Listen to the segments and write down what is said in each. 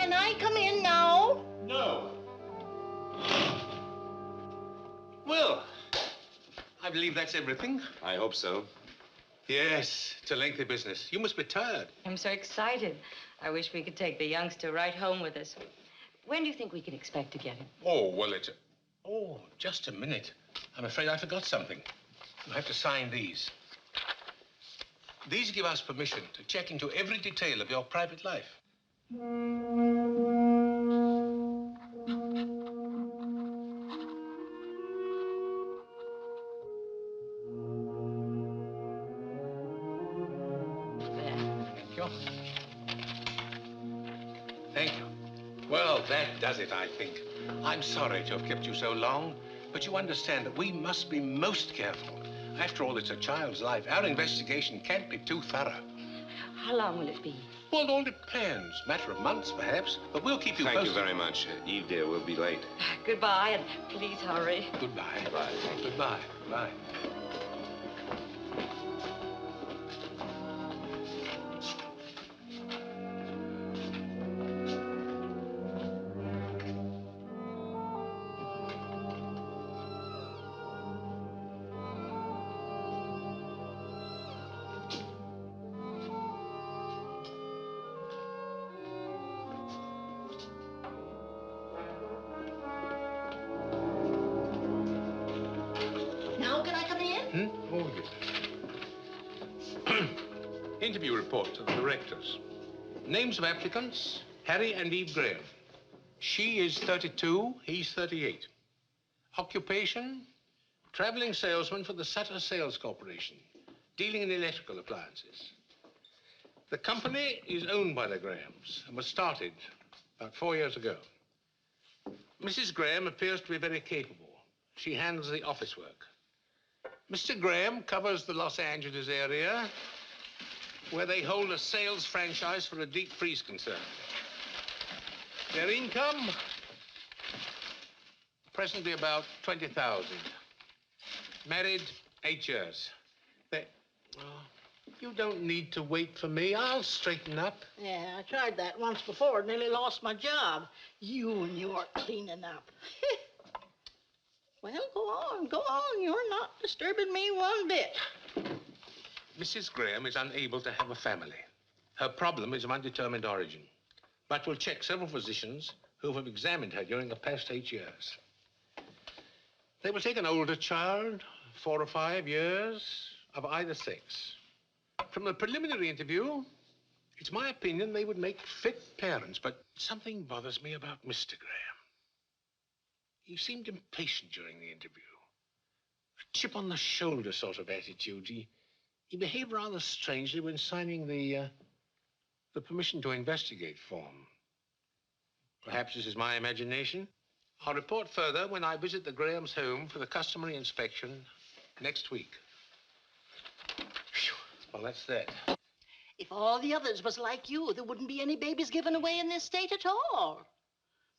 Can I come in now? No. Well, I believe that's everything. I hope so. Yes, it's a lengthy business. You must be tired. I'm so excited. I wish we could take the youngster right home with us. When do you think we can expect to get him? Oh, well, it's... Oh, just a minute. I'm afraid I forgot something. You have to sign these. These give us permission to check into every detail of your private life. Thank you. Thank you. Well, that does it, I think. I'm sorry to have kept you so long, but you understand that we must be most careful. After all, it's a child's life. Our investigation can't be too thorough. How long will it be? Well, it all depends. Matter of months, perhaps. But we'll keep you posted. Thank you very much. Eve, dear, we'll be late. Goodbye, and please hurry. Goodbye. Goodbye. Thank you. Goodbye. Goodbye. Now can I come in? Oh, yes. Interview report to the directors. Names of applicants, Harry and Eve Graham. She is 32, he's 38. Occupation, traveling salesman for the Sutter Sales Corporation, dealing in electrical appliances. The company is owned by the Grahams and was started about 4 years ago. Mrs. Graham appears to be very capable. She handles the office work. Mr. Graham covers the Los Angeles area, where they hold a sales franchise for a deep freeze concern. Their income, presently about 20,000. Married 8 years. You don't need to wait for me. I'll straighten up. Yeah, I tried that once before. Nearly lost my job. You and your cleaning up. Well, go on, go on. You're not disturbing me one bit. Mrs. Graham is unable to have a family. Her problem is of undetermined origin. But we'll check several physicians who have examined her during the past 8 years. They will take an older child, 4 or 5 years, of either sex. From the preliminary interview, it's my opinion they would make fit parents, but something bothers me about Mr. Graham. He seemed impatient during the interview. A chip on the shoulder sort of attitude. He behaved rather strangely when signing the permission to investigate form. Perhaps this is my imagination. I'll report further when I visit the Grahams' home for the customary inspection next week. Phew. Well, that's that. If all the others was like you, there wouldn't be any babies given away in this state at all.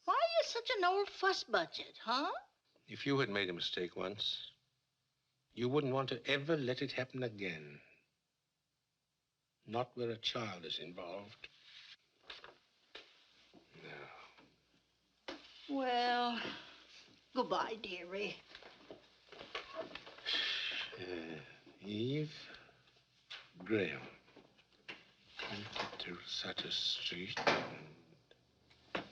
Why are you such an old fuss budget, huh? If you had made a mistake once, you wouldn't want to ever let it happen again. Not where a child is involved. No. Well, goodbye, dearie. Eve Graham. 22 Sutter Street. And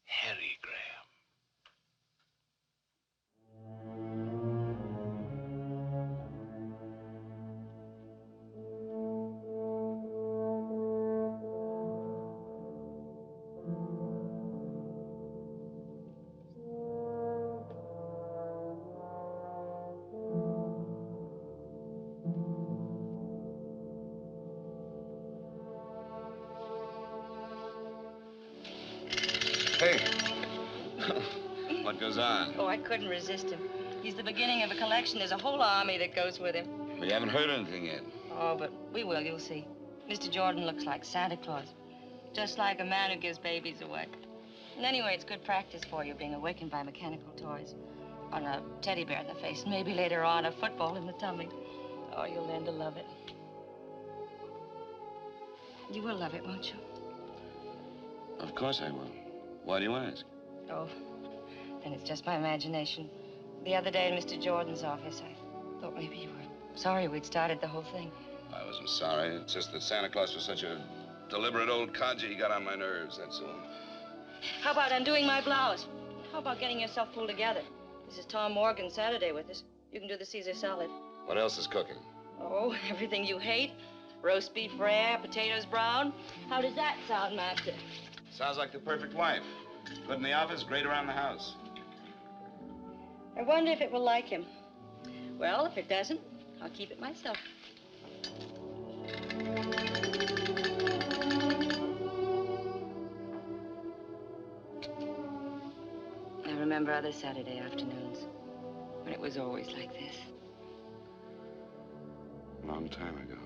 Harry Graham. Hey. What goes on? Oh, I couldn't resist him. He's the beginning of a collection. There's a whole army that goes with him. We haven't heard anything yet. Oh, but we will, you'll see. Mr. Jordan looks like Santa Claus. Just like a man who gives babies away. And anyway, it's good practice for you, being awakened by mechanical toys. On a teddy bear in the face, and maybe later on a football in the tummy. Oh, you'll learn to love it. You will love it, won't you? Of Of course I will. Why do you ask? Oh, then it's just my imagination. The other day in Mr. Jordan's office, I thought maybe you were sorry we'd started the whole thing. I wasn't sorry. It's just that Santa Claus was such a deliberate old codger, he got on my nerves, that's all. How about undoing my blouse? How about getting yourself pulled together? This is Tom Morgan's Saturday with us. You can do the Caesar salad. What else is cooking? Oh, everything you hate. Roast beef rare, potatoes brown. How does that sound, Master? Sounds like the perfect wife. Good in the office, great around the house. I wonder if it will like him. Well, if it doesn't, I'll keep it myself. I remember other Saturday afternoons when it was always like this. A long time ago.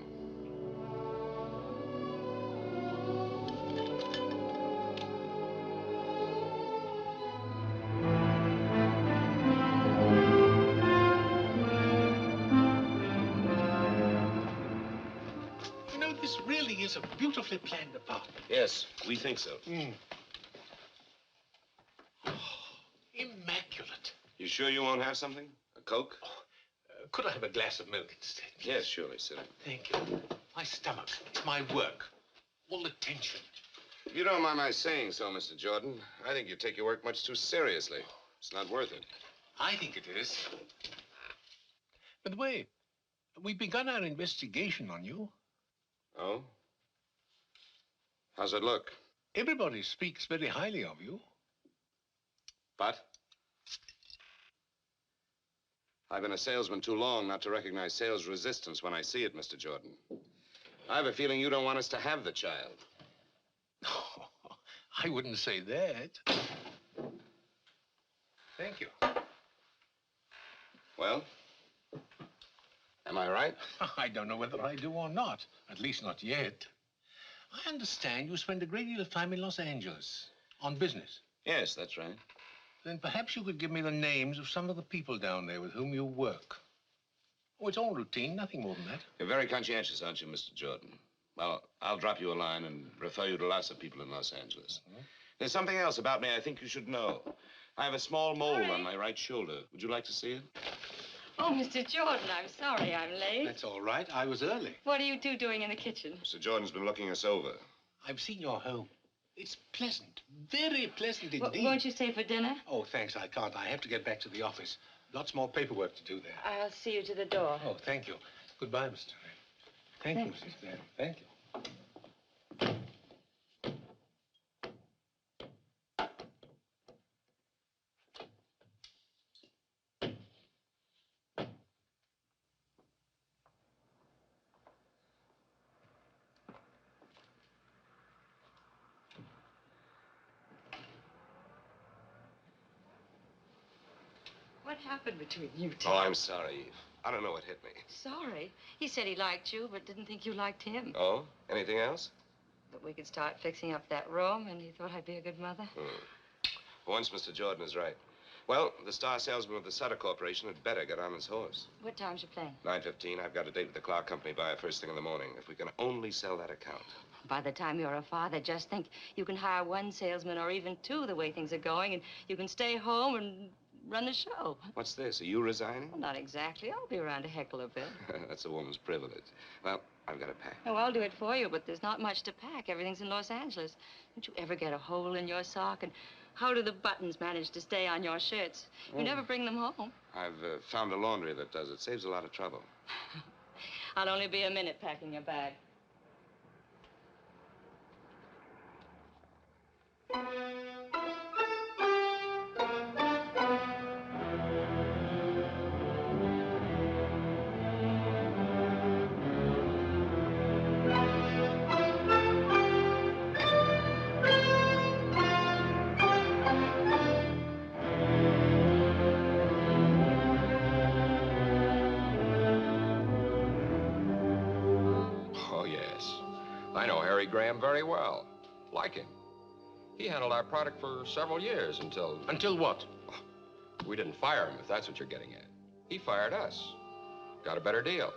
You know, this really is a beautifully planned apartment. Yes, we think so. Oh, immaculate. You sure you won't have something? A Coke? Could I have a glass of milk instead? Yes, surely, sit down. Thank you. My stomach, it's my work. All the tension. If you don't mind my saying so, Mr. Jordan, I think you take your work much too seriously. It's not worth it. I think it is. By the way, we've begun our investigation on you. Oh? How's it look? Everybody speaks very highly of you. But? I've been a salesman too long not to recognize sales resistance when I see it, Mr. Jordan. I have a feeling you don't want us to have the child. Oh, I wouldn't say that. Thank you. Well? Am I right? I don't know whether I do or not. At least not yet. I understand you spend a great deal of time in Los Angeles on business. Yes, that's right. Then perhaps you could give me the names of some of the people down there with whom you work. Oh, it's all routine, nothing more than that. You're very conscientious, aren't you, Mr. Jordan? Well, I'll drop you a line and refer you to lots of people in Los Angeles. There's something else about me I think you should know. I have a small mole on my right shoulder. Would you like to see it? Oh, Mr. Jordan, I'm sorry I'm late. That's all right. I was early. What are you two doing in the kitchen? Mr. Jordan's been looking us over. I've seen your home. It's pleasant. Very pleasant indeed. Won't you stay for dinner? Oh, thanks. I can't. I have to get back to the office. Lots more paperwork to do there. I'll see you to the door. Oh, thank you. Goodbye, Mr. Thank you, Mrs. Graham. Thank you. What happened between you two? Oh, I'm sorry, Eve. I don't know what hit me. Sorry. He said he liked you, but didn't think you liked him. Oh? Anything else? But we could start fixing up that room, and he thought I'd be a good mother. For once, Mr. Jordan is right. Well, the star salesman of the Sutter Corporation had better get on his horse. What time's your plane? 9:15. I've got a date with the Clark Company buyer first thing in the morning. If we can only sell that account. By the time you're a father, just think you can hire one salesman or even two the way things are going, and you can stay home and run the show. What's this? Are you resigning? Well, not exactly. I'll be around to heckle a bit. That's a woman's privilege. Well, I've got to pack. Oh, I'll do it for you, but there's not much to pack. Everything's in Los Angeles. Don't you ever get a hole in your sock? And how do the buttons manage to stay on your shirts? You never bring them home. I've found a laundry that does it. Saves a lot of trouble. I'll only be a minute packing your bag. Oh, yes. I know Harry Graham very well. Like him. He handled our product for several years until... Until what? We didn't fire him, if that's what you're getting at. He fired us. Got a better deal.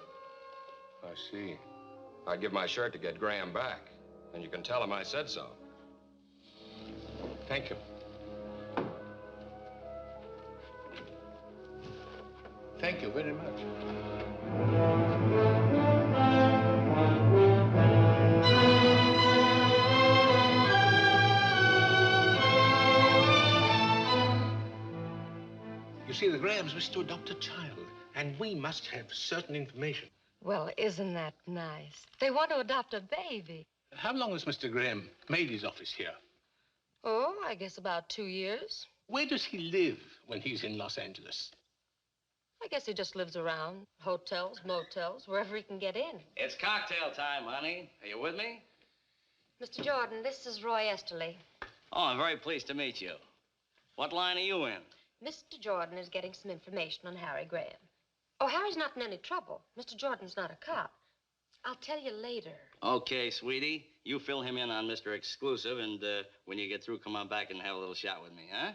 I see. I'd give my shirt to get Graham back. And you can tell him I said so. Thank you. Thank you very much. You see, the Grahams wish to adopt a child, and we must have certain information. Well, isn't that nice? They want to adopt a baby. How long has Mr. Graham made his office here? Oh, I guess about 2 years. Where does he live when he's in Los Angeles? I guess he just lives around. Hotels, motels, wherever he can get in. It's cocktail time, honey. Are you with me? Mr. Jordan, this is Roy Esterly. Oh, I'm very pleased to meet you. What line are you in? Mr. Jordan is getting some information on Harry Graham. Oh, Harry's not in any trouble. Mr. Jordan's not a cop. I'll tell you later. Okay, sweetie. You fill him in on Mr. Exclusive, and when you get through, come on back and have a little chat with me, huh?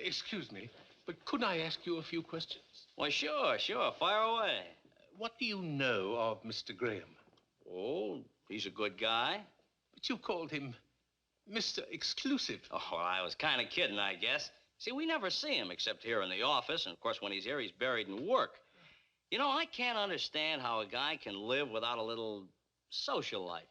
Excuse me, but could I ask you a few questions? Well, sure. Fire away. What do you know of Mr. Graham? Oh, he's a good guy. But you called him Mr. Exclusive. Oh, well, I was kind of kidding, I guess. See, we never see him except here in the office, and of course, when he's here, he's buried in work. You know, I can't understand how a guy can live without a little social life.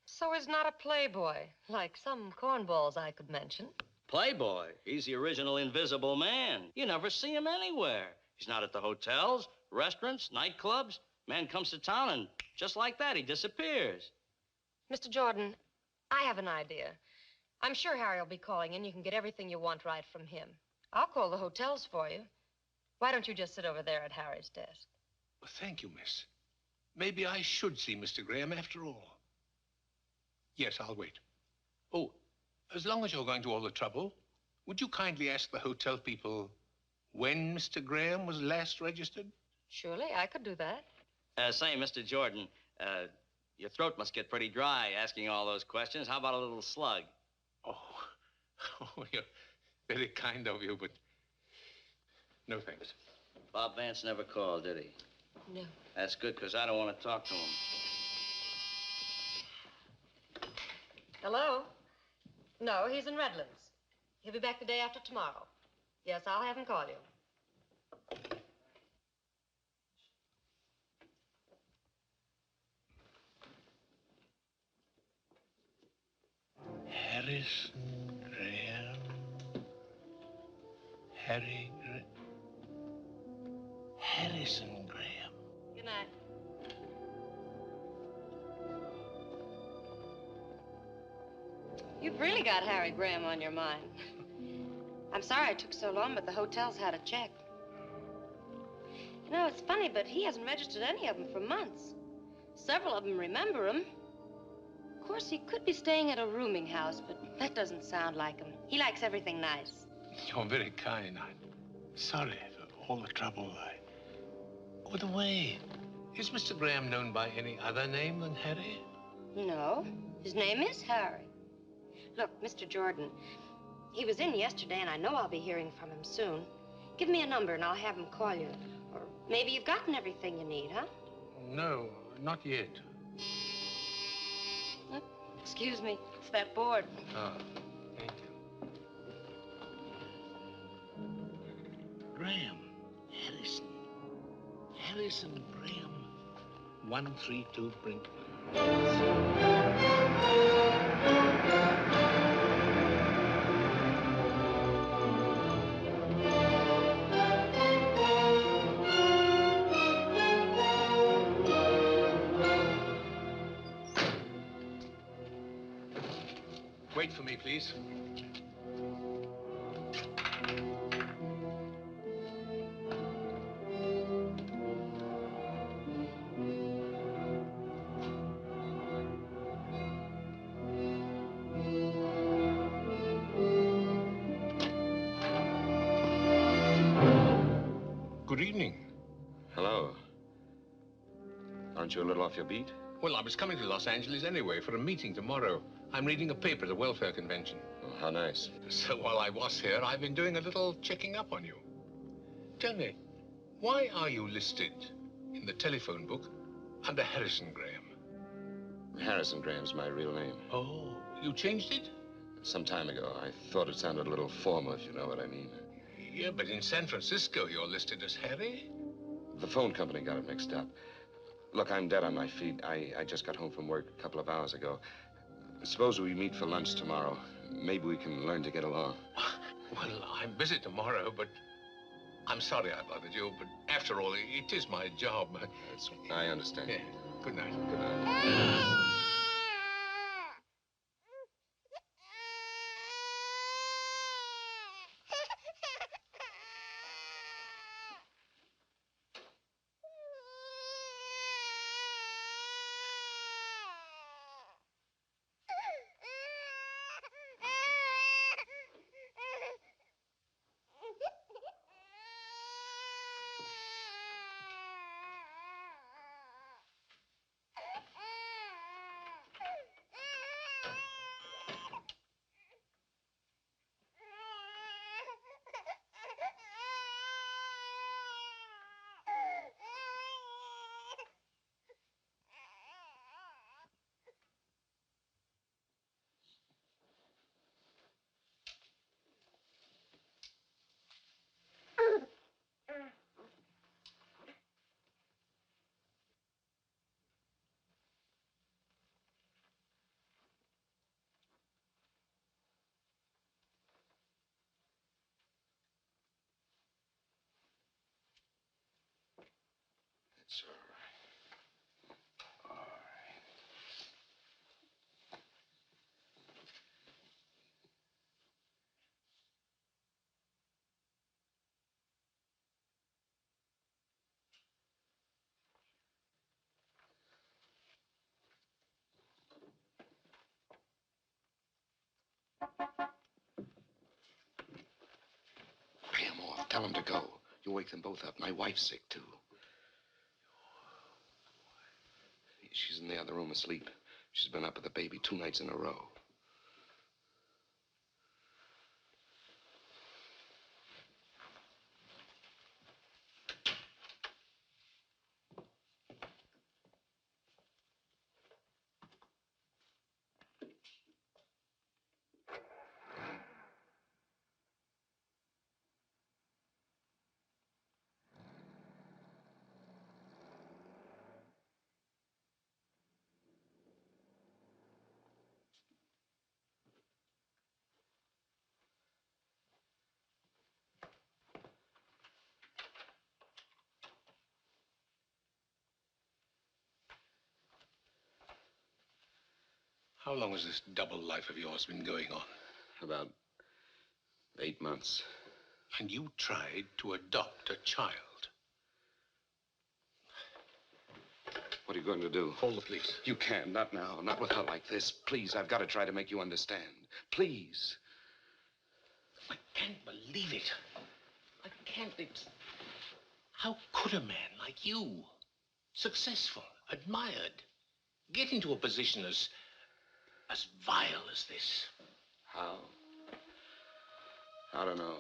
So he's not a playboy, like some cornballs I could mention. Playboy. He's the original invisible man. You never see him anywhere. He's not at the hotels, restaurants, nightclubs. Man comes to town, and just like that, he disappears. Mr. Jordan, I have an idea. I'm sure Harry will be calling, and you can get everything you want right from him. I'll call the hotels for you. Why don't you just sit over there at Harry's desk? Well, thank you, miss. Maybe I should see Mr. Graham after all. Yes, I'll wait. Oh, as long as you're going to all the trouble, would you kindly ask the hotel people when Mr. Graham was last registered? Surely, I could do that. Say, Mr. Jordan, your throat must get pretty dry asking all those questions. How about a little slug? Oh, you're very kind of you, but no thanks. Bob Vance never called, did he? No. That's good, because I don't want to talk to him. Hello? No, he's in Redlands. He'll be back the day after tomorrow. Yes, I'll have him call you. Harrison Graham. Harrison Graham. Good night. You've really got Harry Graham on your mind. I'm sorry it took so long, but the hotels had a check. You know, it's funny, but he hasn't registered any of them for months. Several of them remember him. Of course, he could be staying at a rooming house, but that doesn't sound like him. He likes everything nice. You're very kind. I'm sorry for all the trouble. By the way, is Mr. Graham known by any other name than Harry? No, his name is Harry. Look, Mr. Jordan, he was in yesterday, and I know I'll be hearing from him soon. Give me a number, and I'll have him call you. Or maybe you've gotten everything you need, huh? No, not yet. Excuse me, it's that board. Ah, thank you. Graham. Harrison Graham. 132 Brinkman. Wait for me, please. Good evening. Hello. Aren't you a little off your beat? Well, I was coming to Los Angeles anyway for a meeting tomorrow. I'm reading a paper at a welfare convention. Oh, how nice. So while I was here, I've been doing a little checking up on you. Tell me, why are you listed in the telephone book under Harrison Graham? Harrison Graham's my real name. Oh, you changed it? some time ago. I thought it sounded a little formal, if you know what I mean. Yeah, but in San Francisco, you're listed as Harry. The phone company got it mixed up. Look, I'm dead on my feet. I just got home from work a couple of hours ago. Suppose we meet for lunch tomorrow. Maybe we can learn to get along. Well, I'm busy tomorrow, but I'm sorry I bothered you. But after all, it is my job. I understand. Yeah. Good night. Good night. It's all right. All right. Pay him off. Tell him to go. You wake them both up. My wife's sick, too. She's in the other room asleep. She's been up with the baby 2 nights in a row. How long has this double life of yours been going on? About 8 months. And you tried to adopt a child. What are you going to do? Call the police. You can't. Not now. Not with her like this. Please, I've got to try to make you understand. Please. I can't believe it. I can't. How could a man like you, successful, admired, get into a position as vile as this? How? I don't know.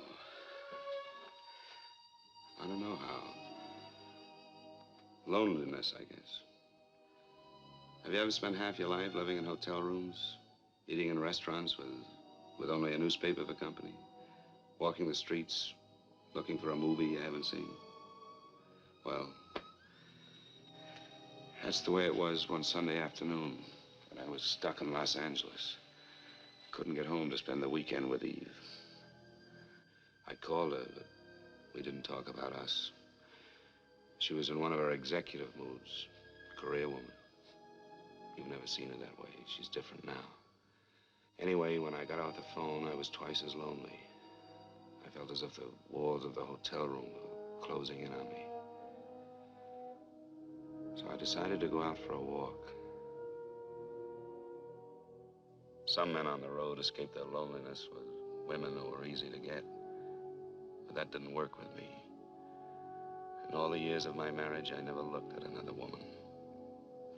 I don't know how. Loneliness, I guess. Have you ever spent half your life living in hotel rooms, eating in restaurants with only a newspaper for company, walking the streets, looking for a movie you haven't seen? Well, that's the way it was one Sunday afternoon when I was stuck in Los Angeles. Couldn't get home to spend the weekend with Eve. I called her, but we didn't talk about us. She was in one of her executive moods, career woman. You've never seen her that way. She's different now. Anyway, when I got off the phone, I was twice as lonely. I felt as if the walls of the hotel room were closing in on me. So I decided to go out for a walk. Some men on the road escape their loneliness with women who are easy to get. But that didn't work with me. In all the years of my marriage, I never looked at another woman.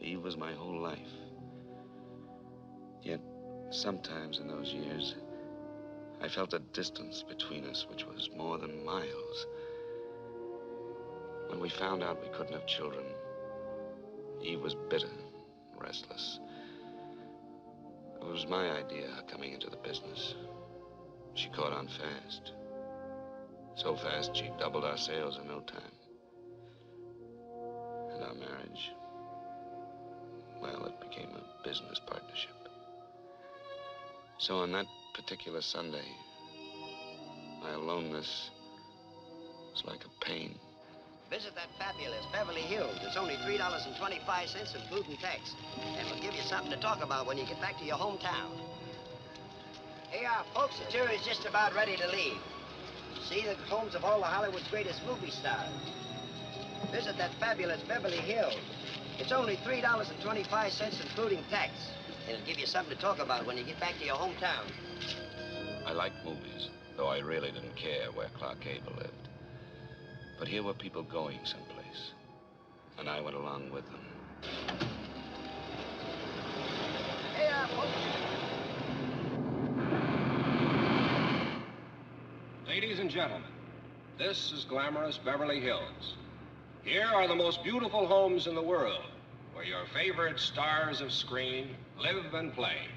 Eve was my whole life. Yet, sometimes in those years, I felt a distance between us which was more than miles. When we found out we couldn't have children, Eve was bitter, restless. It was my idea coming into the business. She caught on fast. So fast, she doubled our sales in no time. And our marriage, well, it became a business partnership. So on that particular Sunday, my aloneness was like a pain. Visit that fabulous Beverly Hills. It's only $3.25 including tax. And we'll give you something to talk about when you get back to your hometown. Hey, folks, the tour is just about ready to leave. See the homes of all of Hollywood's greatest movie stars. Visit that fabulous Beverly Hills. It's only $3.25 including tax. It'll give you something to talk about when you get back to your hometown. I liked movies, though I really didn't care where Clark Gable lived. But here were people going someplace, and I went along with them. Hey, folks. Ladies and gentlemen, this is glamorous Beverly Hills. Here are the most beautiful homes in the world, where your favorite stars of screen live and play.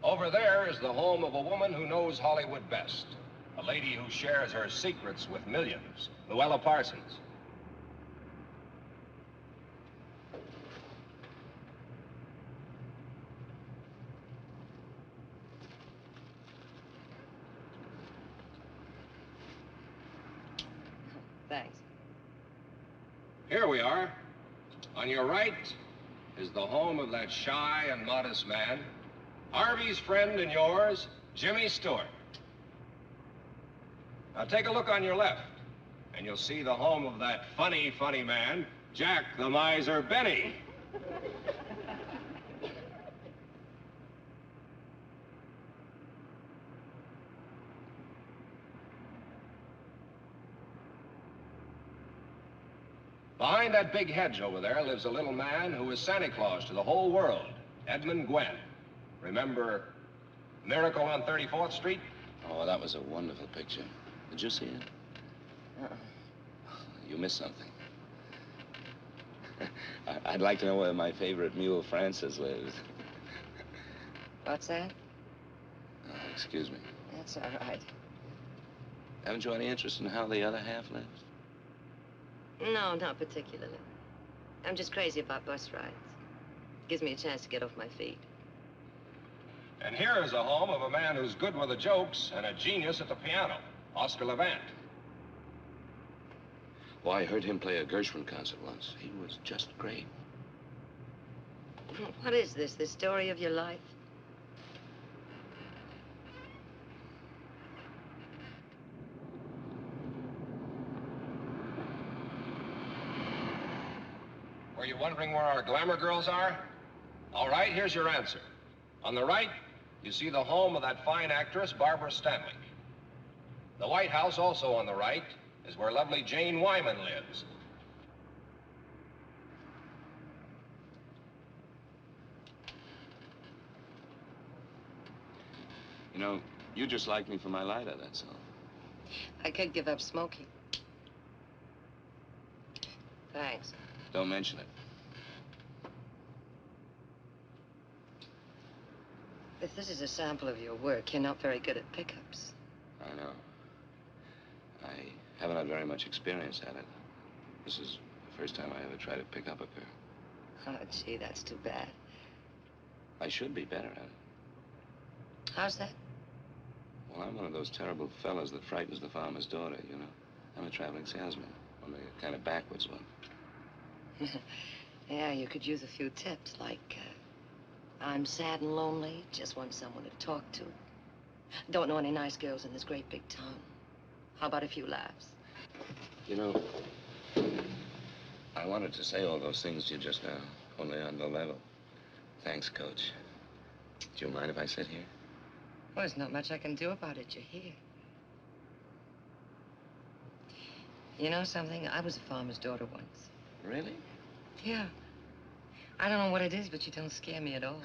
Over there is the home of a woman who knows Hollywood best, a lady who shares her secrets with millions, Luella Parsons. Thanks. Here we are. On your right is the home of that shy and modest man, Harvey's friend and yours, Jimmy Stewart. Now take a look on your left, and you'll see the home of that funny, funny man, Jack the Miser Benny. Behind that big hedge over there lives a little man who is Santa Claus to the whole world, Edmund Gwenn. Remember Miracle on 34th Street? Oh, that was a wonderful picture. Did you see it? You missed something. I'd like to know where my favorite mule, Francis, lives. What's that? Oh, excuse me. That's all right. Haven't you any interest in how the other half lives? No, not particularly. I'm just crazy about bus rides. Gives me a chance to get off my feet. And here is a home of a man who's good with the jokes and a genius at the piano, Oscar Levant. Oh, I heard him play a Gershwin concert once. He was just great. What is this, the story of your life? Were you wondering where our glamour girls are? All right, here's your answer. On the right, you see the home of that fine actress, Barbara Stanwyck. The White House, also on the right, is where lovely Jane Wyman lives. You know, you just like me for my lighter, that's all. I could give up smoking. Thanks. Don't mention it. If this is a sample of your work, you're not very good at pickups. I know. I haven't had very much experience at it. This is the first time I ever tried to pick up a girl. Oh, gee, that's too bad. I should be better at it. How's that? Well, I'm one of those terrible fellas that frightens the farmer's daughter, you know. I'm a traveling salesman, only a kind of backwards one. Yeah, you could use a few tips, like, I'm sad and lonely, just want someone to talk to. Don't know any nice girls in this great big town. How about a few laughs? You know, I wanted to say all those things to you just now, only on the level. Thanks, Coach. Do you mind if I sit here? Well, there's not much I can do about it. You're here. You know something? I was a farmer's daughter once. Really? Yeah. I don't know what it is, but you don't scare me at all.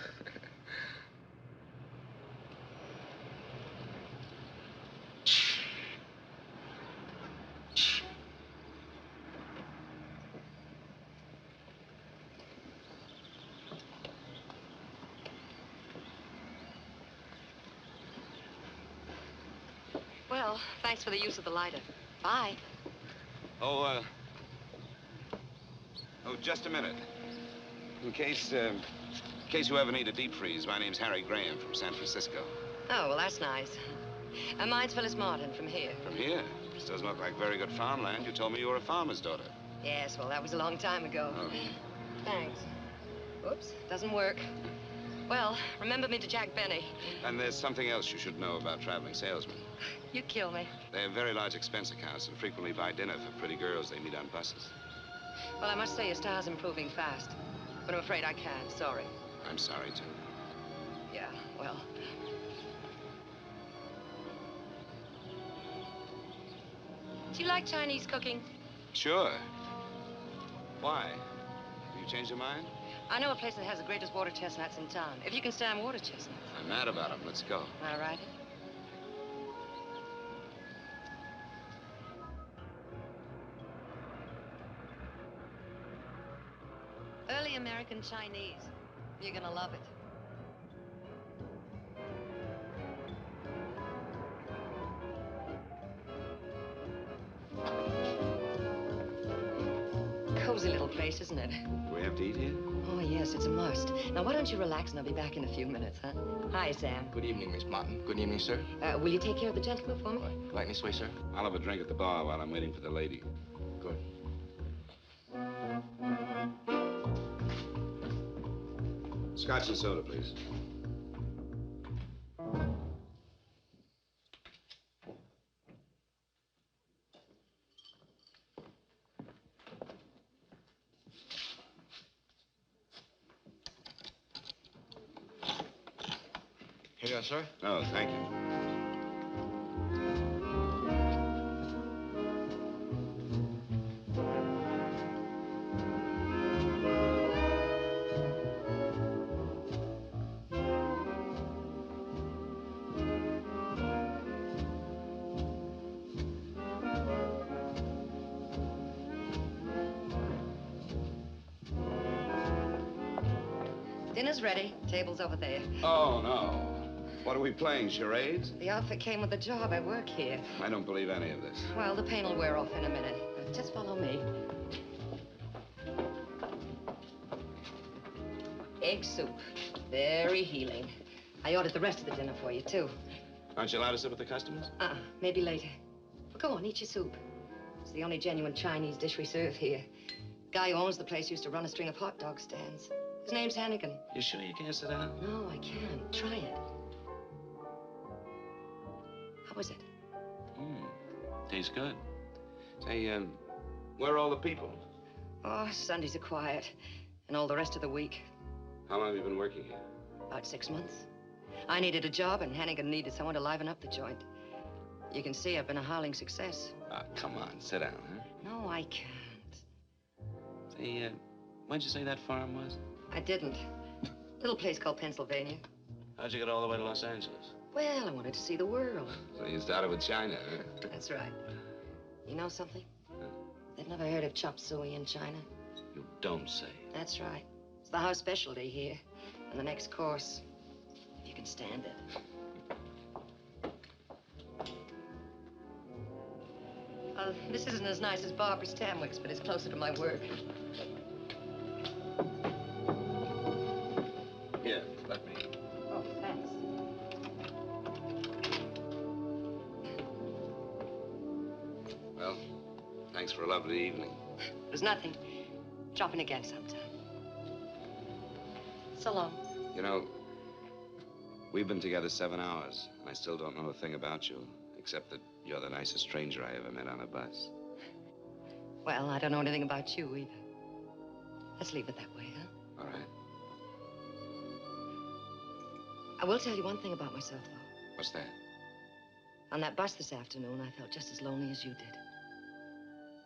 Well, thanks for the use of the lighter. Bye. Oh, just a minute. In case you ever need a deep freeze, my name's Harry Graham from San Francisco. Oh, well, that's nice. Mine's Phyllis Martin from here. From here? This doesn't look like very good farmland. You told me you were a farmer's daughter. Yes, well, that was a long time ago. Oh. Thanks. Oops, doesn't work. Well, remember me to Jack Benny. And there's something else you should know about traveling salesmen. You kill me. They have very large expense accounts and frequently buy dinner for pretty girls they meet on buses. Well, I must say your star's improving fast. But I'm afraid I can't. Sorry. I'm sorry, too. Yeah, well. Do you like Chinese cooking? Sure. Why? Have you changed your mind? I know a place that has the greatest water chestnuts in town. If you can stand water chestnuts. I'm mad about them. Let's go. All right. Early American Chinese. You're gonna love it. Cozy little place, isn't it? Do we have to eat here? Oh, yes, it's a must. Now, why don't you relax and I'll be back in a few minutes, huh? Hi, Sam. Good evening, Miss Martin. Good evening, sir. Will you take care of the gentleman for me? Like this way, sir? I'll have a drink at the bar while I'm waiting for the lady. Good. Scotch and soda, please. Here you are, sir. Oh, thank you. Dinner's ready. Table's over there. Oh, no. What are we playing, charades? The outfit came with the job. I work here. I don't believe any of this. Well, the pain will wear off in a minute. Just follow me. Egg soup. Very healing. I ordered the rest of the dinner for you, too. Aren't you allowed to sit with the customers? Maybe later. Well, go on, eat your soup. It's the only genuine Chinese dish we serve here. The guy who owns the place used to run a string of hot dog stands. His name's Hannigan. You sure you can't sit down? No, I can't. Try it. How was it? Tastes good. Say, where are all the people? Oh, Sundays are quiet. And all the rest of the week. How long have you been working here? About 6 months. I needed a job, and Hannigan needed someone to liven up the joint. You can see I've been a howling success. Ah, come on, sit down, huh? No, I can't. Say, where'd you say that farm was? I didn't. Little place called Pennsylvania. How'd you get all the way to Los Angeles? Well, I wanted to see the world. So you started with China, huh? That's right. You know something? They've never heard of chop suey in China. You don't say. That's right. It's the house specialty here. And the next course, if you can stand it. This isn't as nice as Barbara Stanwyck's, but it's closer to my work. Here, let me. Oh, thanks. Well, thanks for a lovely evening. There's nothing. Drop in again sometime. So long. You know, we've been together 7 hours, and I still don't know a thing about you, except that you're the nicest stranger I ever met on a bus. Well, I don't know anything about you either. Let's leave it that way, huh? All right. I will tell you one thing about myself, though. What's that? On that bus this afternoon, I felt just as lonely as you did.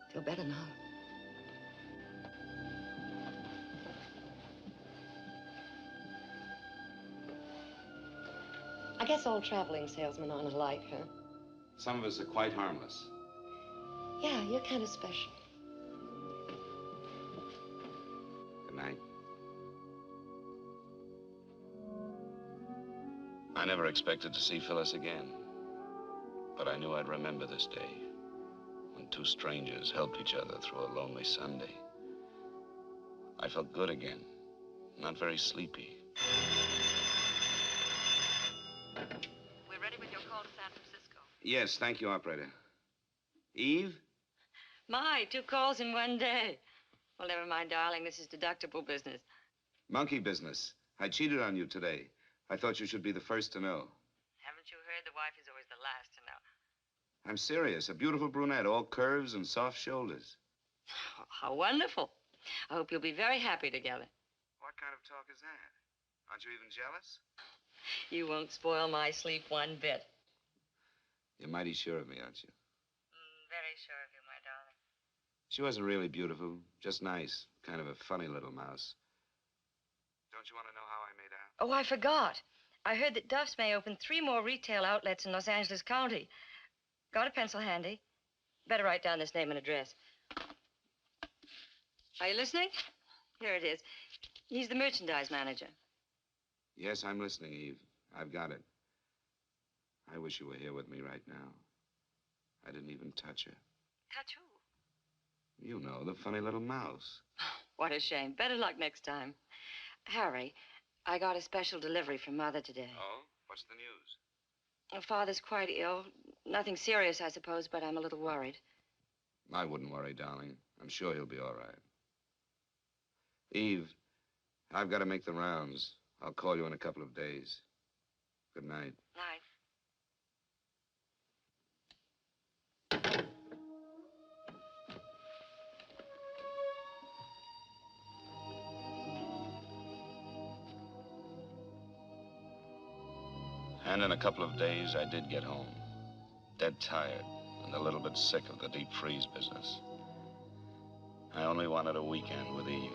I feel better now. I guess all traveling salesmen aren't alike, huh? Some of us are quite harmless. Yeah, you're kind of special. Good night. I never expected to see Phyllis again. But but I knew I'd remember this day when two strangers helped each other through a lonely Sunday. I felt good again, not very sleepy. We're ready with your call to San Francisco. Yes, thank you, operator. Eve? My, 2 calls in one day. Well, never mind, darling. This is deductible business. Monkey business. I cheated on you today. I thought you should be the first to know. Haven't you heard? The wife is always the last to know. I'm serious. A beautiful brunette, all curves and soft shoulders. Oh, how wonderful. I hope you'll be very happy together. What kind of talk is that? Aren't you even jealous? You won't spoil my sleep one bit. You're mighty sure of me, aren't you? Very sure of you, my darling. She wasn't really beautiful, just nice. Kind of a funny little mouse. Don't you want to know how I made out? Oh, I forgot. I heard that Duff's may open 3 more retail outlets in Los Angeles County. Got a pencil handy? Better write down this name and address. Are you listening? Here it is. He's the merchandise manager. Yes, I'm listening, Eve. I've got it. I wish you were here with me right now. I didn't even touch her. Touch who? You know, the funny little mouse. What a shame. Better luck next time. Harry, I got a special delivery from Mother today. Oh? What's the news? Her father's quite ill. Nothing serious, I suppose, but I'm a little worried. I wouldn't worry, darling. I'm sure he'll be all right. Eve, I've got to make the rounds. I'll call you in a couple of days. Good night. Night. And in a couple of days, I did get home. Dead tired and a little bit sick of the deep freeze business. I only wanted a weekend with Eve,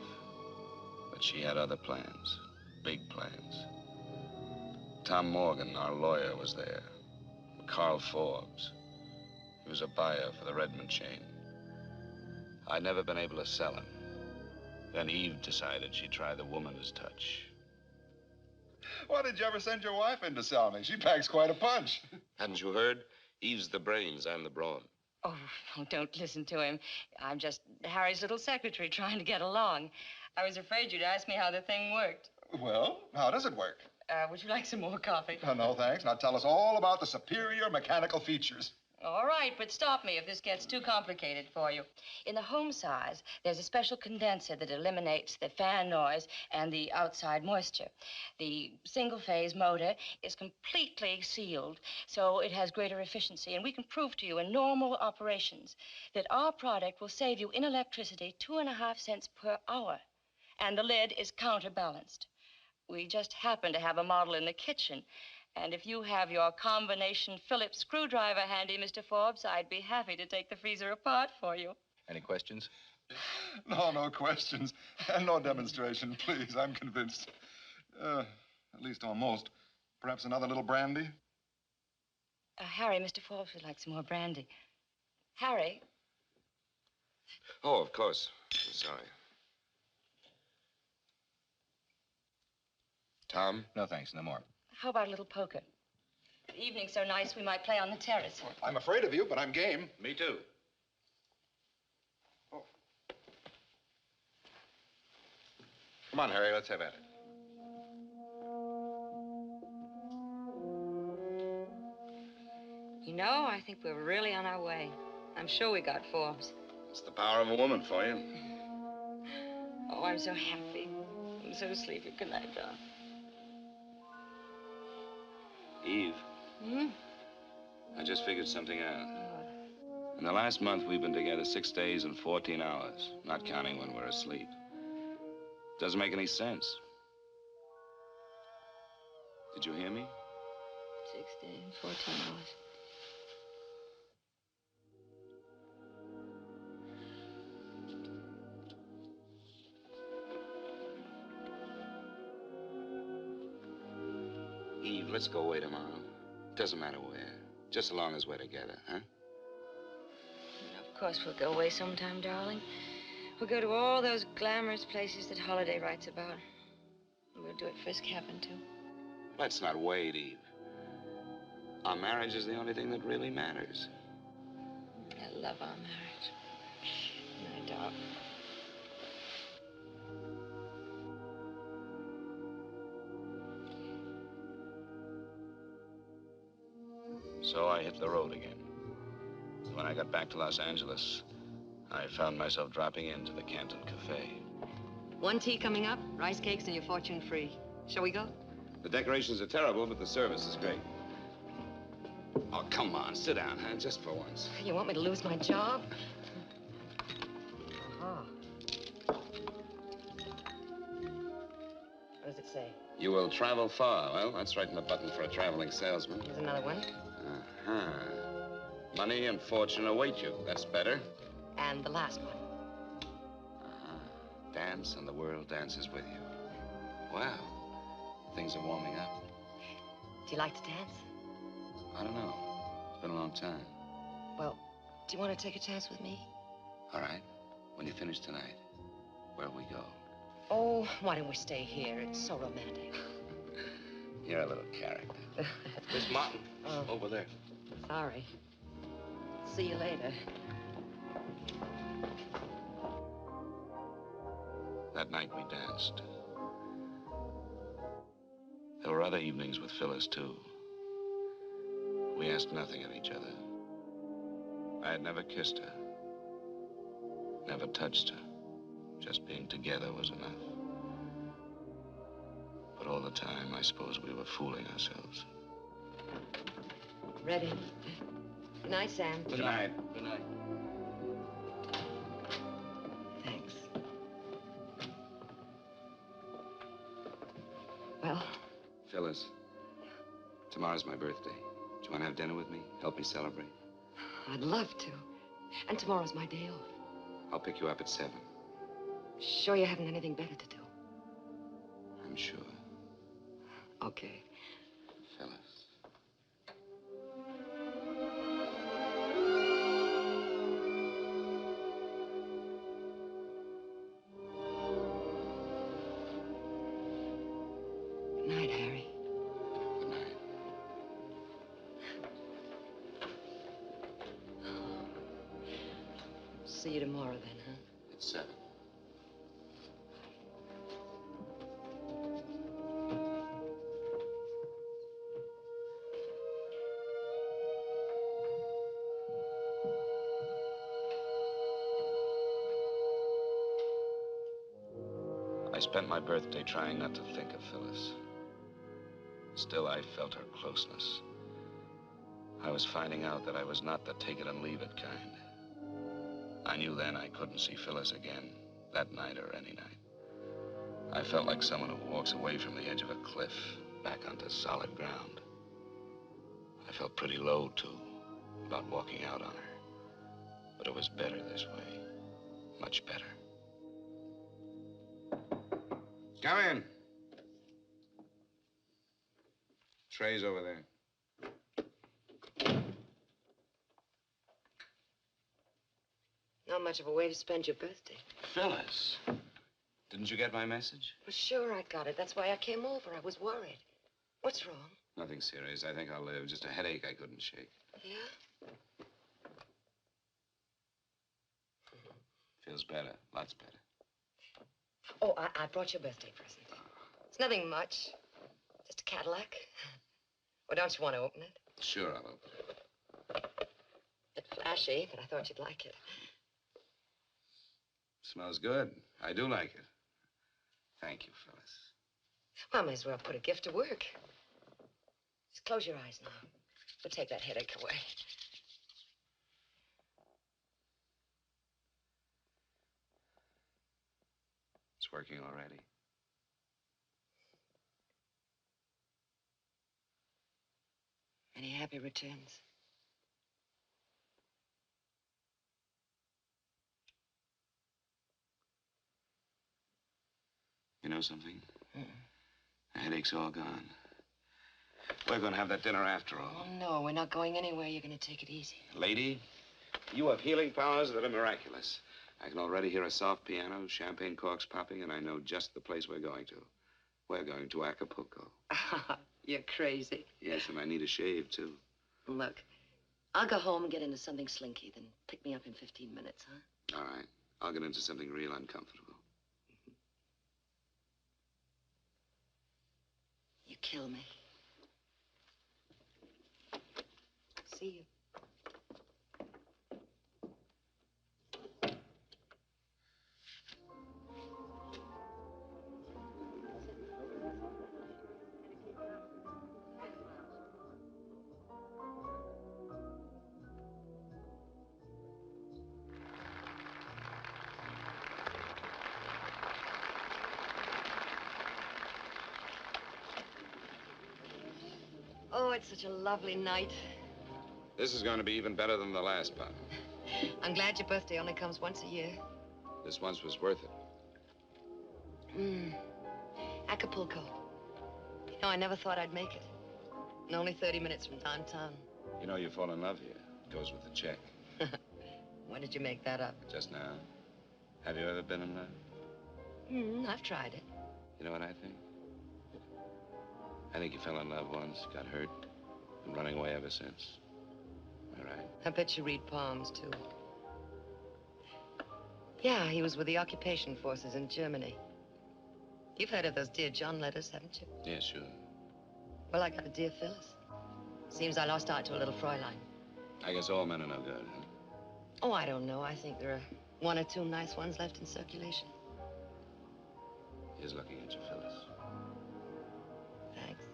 but she had other plans, big plans. Tom Morgan, our lawyer, was there. Carl Forbes. He was a buyer for the Redmond chain. I'd never been able to sell him. Then Eve decided she'd try the woman's touch. Why did you ever send your wife in to sell me? She packs quite a punch. Hadn't you heard? Eve's the brains, I'm the brawn. Oh, don't listen to him. I'm just Harry's little secretary trying to get along. I was afraid you'd ask me how the thing worked. Well, how does it work? Would you like some more coffee? No, thanks. Now tell us all about the superior mechanical features. All right, but stop me if this gets too complicated for you. In the home size, there's a special condenser that eliminates the fan noise and the outside moisture. The single-phase motor is completely sealed, so it has greater efficiency, and we can prove to you in normal operations that our product will save you in electricity 2.5 cents per hour, and the lid is counterbalanced. We just happen to have a model in the kitchen. And if you have your combination Phillips screwdriver handy, Mr. Forbes, I'd be happy to take the freezer apart for you. Any questions? No questions. And no demonstration, please. I'm convinced. At least almost. Perhaps another little brandy? Harry, Mr. Forbes would like some more brandy. Harry? Oh, of course. Sorry. Tom? No, thanks. No more. How about a little poker? The evening's so nice we might play on the terrace. I'm afraid of you, but I'm game. Me too. Oh. Come on, Harry, let's have at it. You know, I think we're really on our way. I'm sure we got Forbes. It's the power of a woman for you. Oh, I'm so happy. I'm so sleepy. Good night, Don. Eve, I just figured something out. In the last month, we've been together 6 days and 14 hours, not counting when we're asleep. Doesn't make any sense. Did you hear me? 6 days, 14 hours. Eve, let's go away tomorrow. Doesn't matter where. Just so long as we're together, huh? Of course we'll go away sometime, darling. We'll go to all those glamorous places that Holiday writes about. We'll do it Frisk happened to. Let's not wait, Eve. Our marriage is the only thing that really matters. I love our marriage. My dog. So I hit the road again. When I got back to Los Angeles, I found myself dropping into the Canton Cafe. 1 tea coming up, rice cakes, and your fortune free. Shall we go? The decorations are terrible, but the service is great. Oh, come on, sit down, huh? Just for once. You want me to lose my job? Uh-huh. What does it say? You will travel far. Well, that's right in the button for a traveling salesman. Here's another one. Uh-huh. Money and fortune await you. That's better. And the last one. Dance and the world dances with you. Wow. Things are warming up. Do you like to dance? I don't know. It's been a long time. Well, do you want to take a chance with me? All right. When you finish tonight, where'll we go? Oh, why don't we stay here? It's so romantic. You're a little character. Miss Martin, Oh. over there. Sorry. See you later. That night we danced. There were other evenings with Phyllis, too. We asked nothing of each other. I had never kissed her, never touched her. Just being together was enough. But all the time, I suppose we were fooling ourselves. Ready. Good night, Sam. Good night. Good night. Thanks. Well, Phyllis, tomorrow's my birthday. Do you want to have dinner with me? Help me celebrate? I'd love to. And tomorrow's my day off. I'll pick you up at 7. Sure you haven't anything better to do? I'm sure. Okay. Phyllis. Good night, Harry. Good night. See you tomorrow then, huh? At 7. I spent my birthday trying not to think of Phyllis. Still, I felt her closeness. I was finding out that I was not the take-it-and-leave-it kind. I knew then I couldn't see Phyllis again, that night or any night. I felt like someone who walks away from the edge of a cliff, back onto solid ground. I felt pretty low, too, about walking out on her. But it was better this way, much better. Come in. Tray's over there. Not much of a way to spend your birthday. Phyllis, didn't you get my message? Well, sure I got it. That's why I came over. I was worried. What's wrong? Nothing serious. I think I'll live. Just a headache I couldn't shake. Yeah? Feels better. Lots better. Oh, I brought you a birthday present. It's nothing much. Just a Cadillac. Well, don't you want to open it? Sure, I'll open it. A bit flashy, but I thought you'd like it. Smells good. I do like it. Thank you, Phyllis. Well, I may as well put a gift to work. Just close your eyes now. We'll take that headache away. It's working already. Any happy returns? You know something? The headache's all gone. We're going to have that dinner after all. Oh, no, we're not going anywhere. You're going to take it easy. Lady, you have healing powers that are miraculous. I can already hear a soft piano, champagne corks popping, and I know just the place we're going to. We're going to Acapulco. You're crazy. Yes, and I need a shave, too. Look, I'll go home and get into something slinky, then pick me up in 15 minutes, huh? All right. I'll get into something real uncomfortable. You kill me. See you. Oh, it's such a lovely night. This is going to be even better than the last part. I'm glad your birthday only comes once a year. This once was worth it. Acapulco. You know, I never thought I'd make it. And only 30 minutes from downtown. You know you fall in love here. It goes with the check. When did you make that up? Just now. Have you ever been in love? I've tried it. You know what I think? I think you fell in love once, got hurt, been running away ever since. All right. I bet you read palms, too. Yeah, he was with the occupation forces in Germany. You've heard of those Dear John letters, haven't you? Yeah, sure. Well, I got a Dear Phyllis. Seems I lost out to a little Fräulein. I guess all men are no good, huh? Oh, I don't know. I think there are one or two nice ones left in circulation. Here's looking at you, Phyllis. Thanks.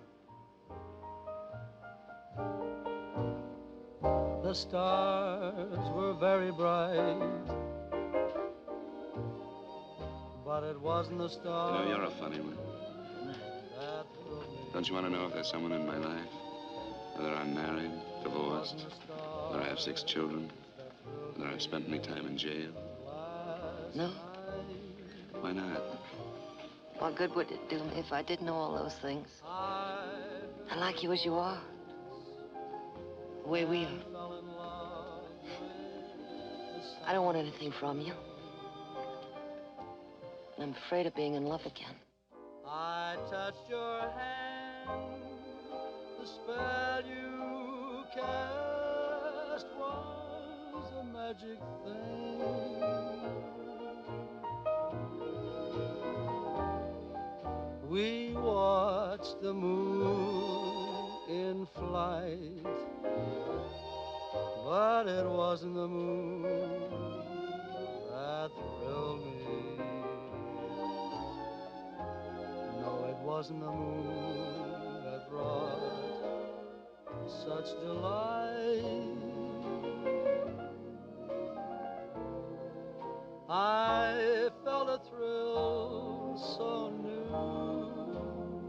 The stars were very bright, but it wasn't the stars. You know, you're a funny one. Don't you want to know if there's someone in my life? Whether I'm married, divorced, whether I have 6 children, whether I've spent any time in jail? No. Why not? What good would it do me if I did know all those things? I like you as you are. The way we are. I don't want anything from you. And I'm afraid of being in love again. I touched your hand, the spell you cast was a magic thing. We watched the moon in flight, but it wasn't the moon that thrilled me. No, it wasn't the moon that brought such delight. I felt a thrill so new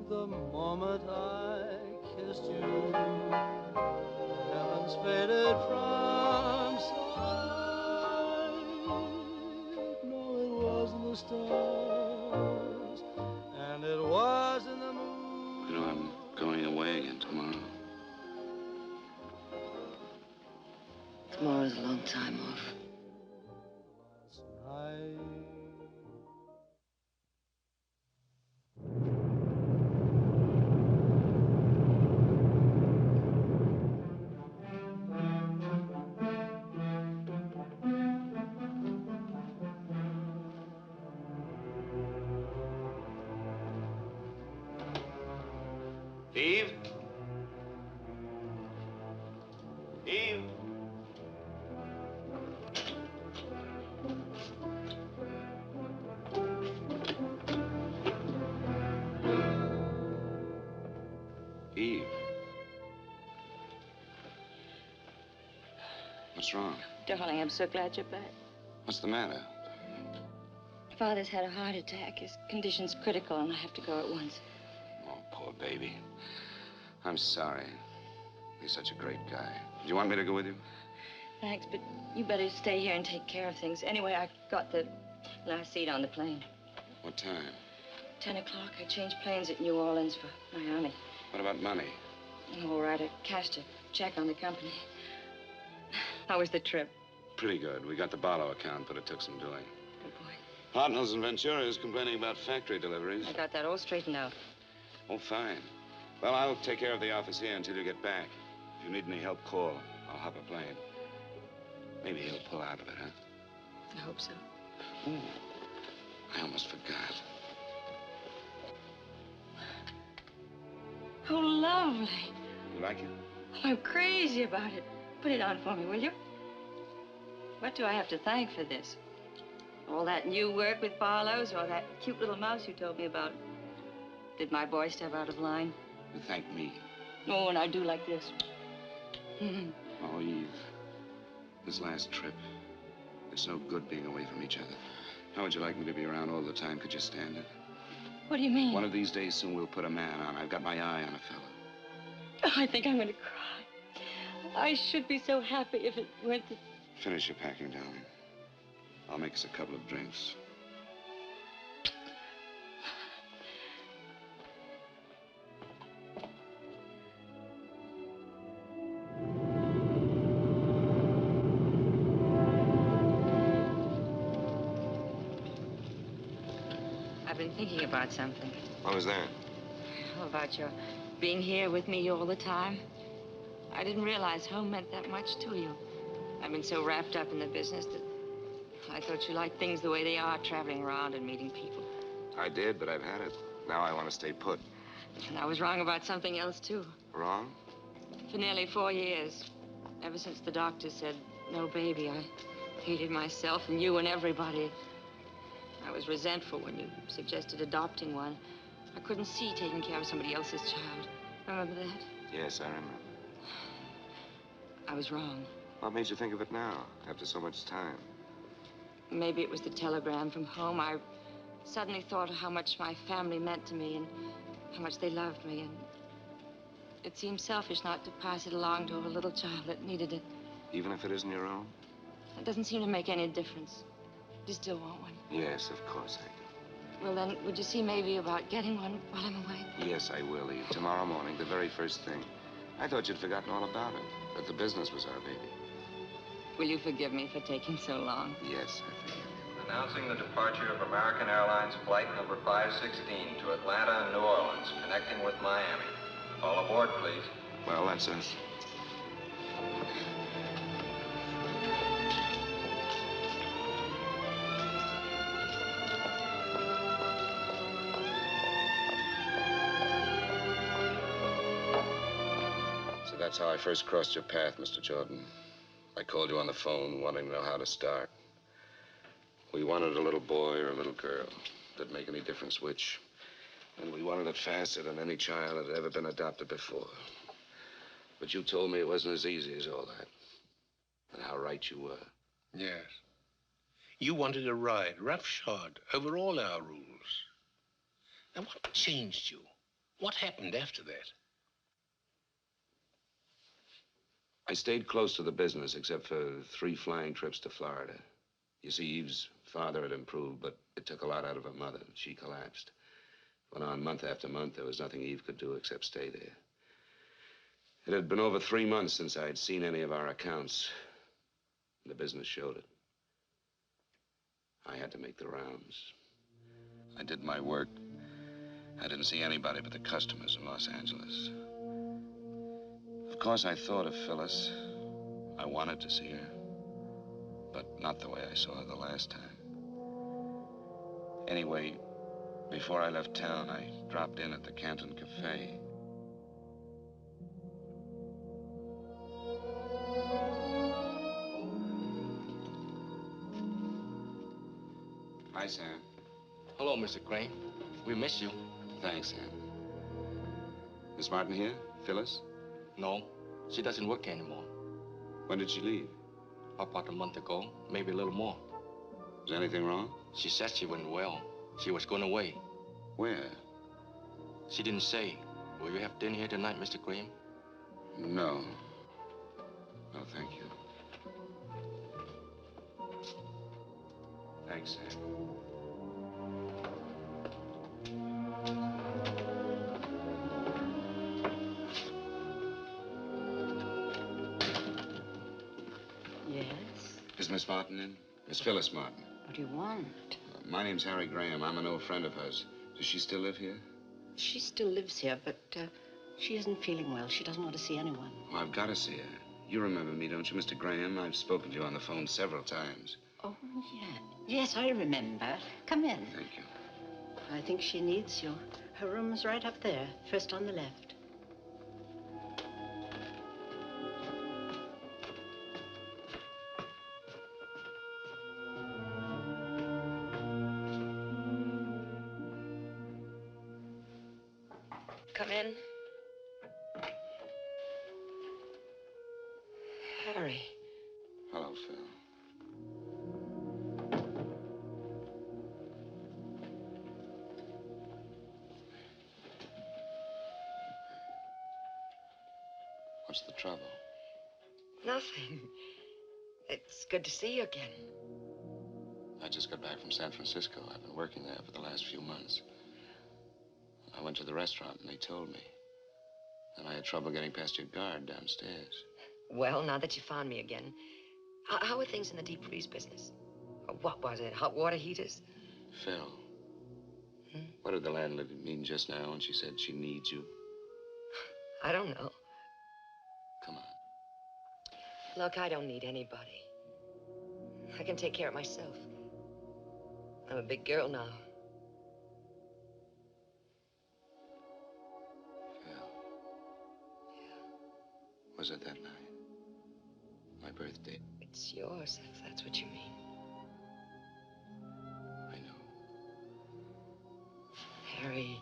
the moment I kissed you. Heavens faded from sight. No, it wasn't the stars, and it wasn't the moon. You know, I'm going away again tomorrow. Tomorrow's a long time off. Eve? Eve? Eve? What's wrong? Darling, I'm so glad you're back. What's the matter? Father's had a heart attack. His condition's critical, and I have to go at once. Oh, poor baby. I'm sorry. He's such a great guy. Do you want me to go with you? Thanks, but you better stay here and take care of things. Anyway, I got the last seat on the plane. What time? 10 o'clock. I changed planes at New Orleans for Miami. What about money? All right, I cashed a check on the company. How was the trip? Pretty good. We got the Barlow account, but it took some doing. Good boy. Hartnell's in Ventura is complaining about factory deliveries. I got that all straightened out. Oh, fine. Well, I'll take care of the office here until you get back. If you need any help, call. I'll hop a plane. Maybe he'll pull out of it, huh? I hope so. Ooh, I almost forgot. Oh, lovely. You like it? I'm crazy about it. Put it on for me, will you? What do I have to thank for this? All that new work with Barlow's or that cute little mouse you told me about? Did my boy step out of line? You thank me. Oh, and I do like this. Oh, Eve. This last trip. It's no good being away from each other. How would you like me to be around all the time? Could you stand it? What do you mean? One of these days soon we'll put a man on. I've got my eye on a fellow. Oh, I think I'm going to cry. I should be so happy if it weren't that... Finish your packing, darling. I'll make us a couple of drinks. I've been thinking about something. What was that? About your being here with me all the time. I didn't realize home meant that much to you. I've been so wrapped up in the business that I thought you liked things the way they are, traveling around and meeting people. I did, but I've had it. Now I want to stay put. And I was wrong about something else, too. Wrong? For nearly 4 years, ever since the doctor said, no baby, I hated myself and you and everybody. I was resentful when you suggested adopting one. I couldn't see taking care of somebody else's child. Remember that? Yes, I remember. I was wrong. What made you think of it now, after so much time? Maybe it was the telegram from home. I suddenly thought of how much my family meant to me and how much they loved me. And it seemed selfish not to pass it along to a little child that needed it. Even if it isn't your own? It doesn't seem to make any difference. You still want one? Yes, of course I do. Well, then, would you see maybe about getting one while I'm away? Yes, I will, Eve. Tomorrow morning, the very first thing. I thought you'd forgotten all about it, that the business was our baby. Will you forgive me for taking so long? Yes, I forgive you. Announcing the departure of American Airlines Flight number 516 to Atlanta and New Orleans, connecting with Miami. All aboard, please. Well, that's us. So that's how I first crossed your path, Mr. Jordan. I called you on the phone, wanting to know how to start. We wanted a little boy or a little girl. Didn't make any difference which. And we wanted it faster than any child had ever been adopted before. But you told me it wasn't as easy as all that. And how right you were. Yes. You wanted a ride, roughshod, over all our rules. Now, what changed you? What happened after that? I stayed close to the business, except for 3 flying trips to Florida. You see, Eve's father had improved, but it took a lot out of her mother. She collapsed. Went on month after month. There was nothing Eve could do except stay there. It had been over 3 months since I'd seen any of our accounts. The business showed it. I had to make the rounds. I did my work. I didn't see anybody but the customers in Los Angeles. Of course, I thought of Phyllis. I wanted to see her, but not the way I saw her the last time. Anyway, before I left town, I dropped in at the Canton Cafe. Hi, Sam. Hello, Mr. Crane. We miss you. Thanks, Sam. Miss Martin here? Phyllis? No, she doesn't work anymore. When did she leave? About a month ago, maybe a little more. Was anything wrong? She said she wasn't well. She was going away. Where? She didn't say. Will you have dinner here tonight, Mr. Graham? No. No, thank you. Thanks, Sam. Yes? Is Miss Martin in? Miss Phyllis Martin. What do you want? My name's Harry Graham. I'm an old friend of hers. Does she still live here? She still lives here, but She isn't feeling well. She doesn't want to see anyone. Well, I've got to see her. You remember me, don't you, Mr. Graham? I've spoken to you on the phone several times. Oh, yeah. Yes, I remember. Come in. Thank you. I think she needs you. Her room's right up there, first on the left. Come in. Harry. Hello, Phil. What's the trouble? Nothing. It's good to see you again. I just got back from San Francisco. I've been working there for the last few months. I went to the restaurant and they told me. And I had trouble getting past your guard downstairs. Well, now that you found me again, how are things in the deep freeze business? What was it, hot water heaters? Phil, what did the landlady mean just now when she said she needs you? I don't know. Come on. Look, I don't need anybody. I can take care of myself. I'm a big girl now. Phil. Was it that night? My birthday? It's yours, if that's what you mean. I know. Harry,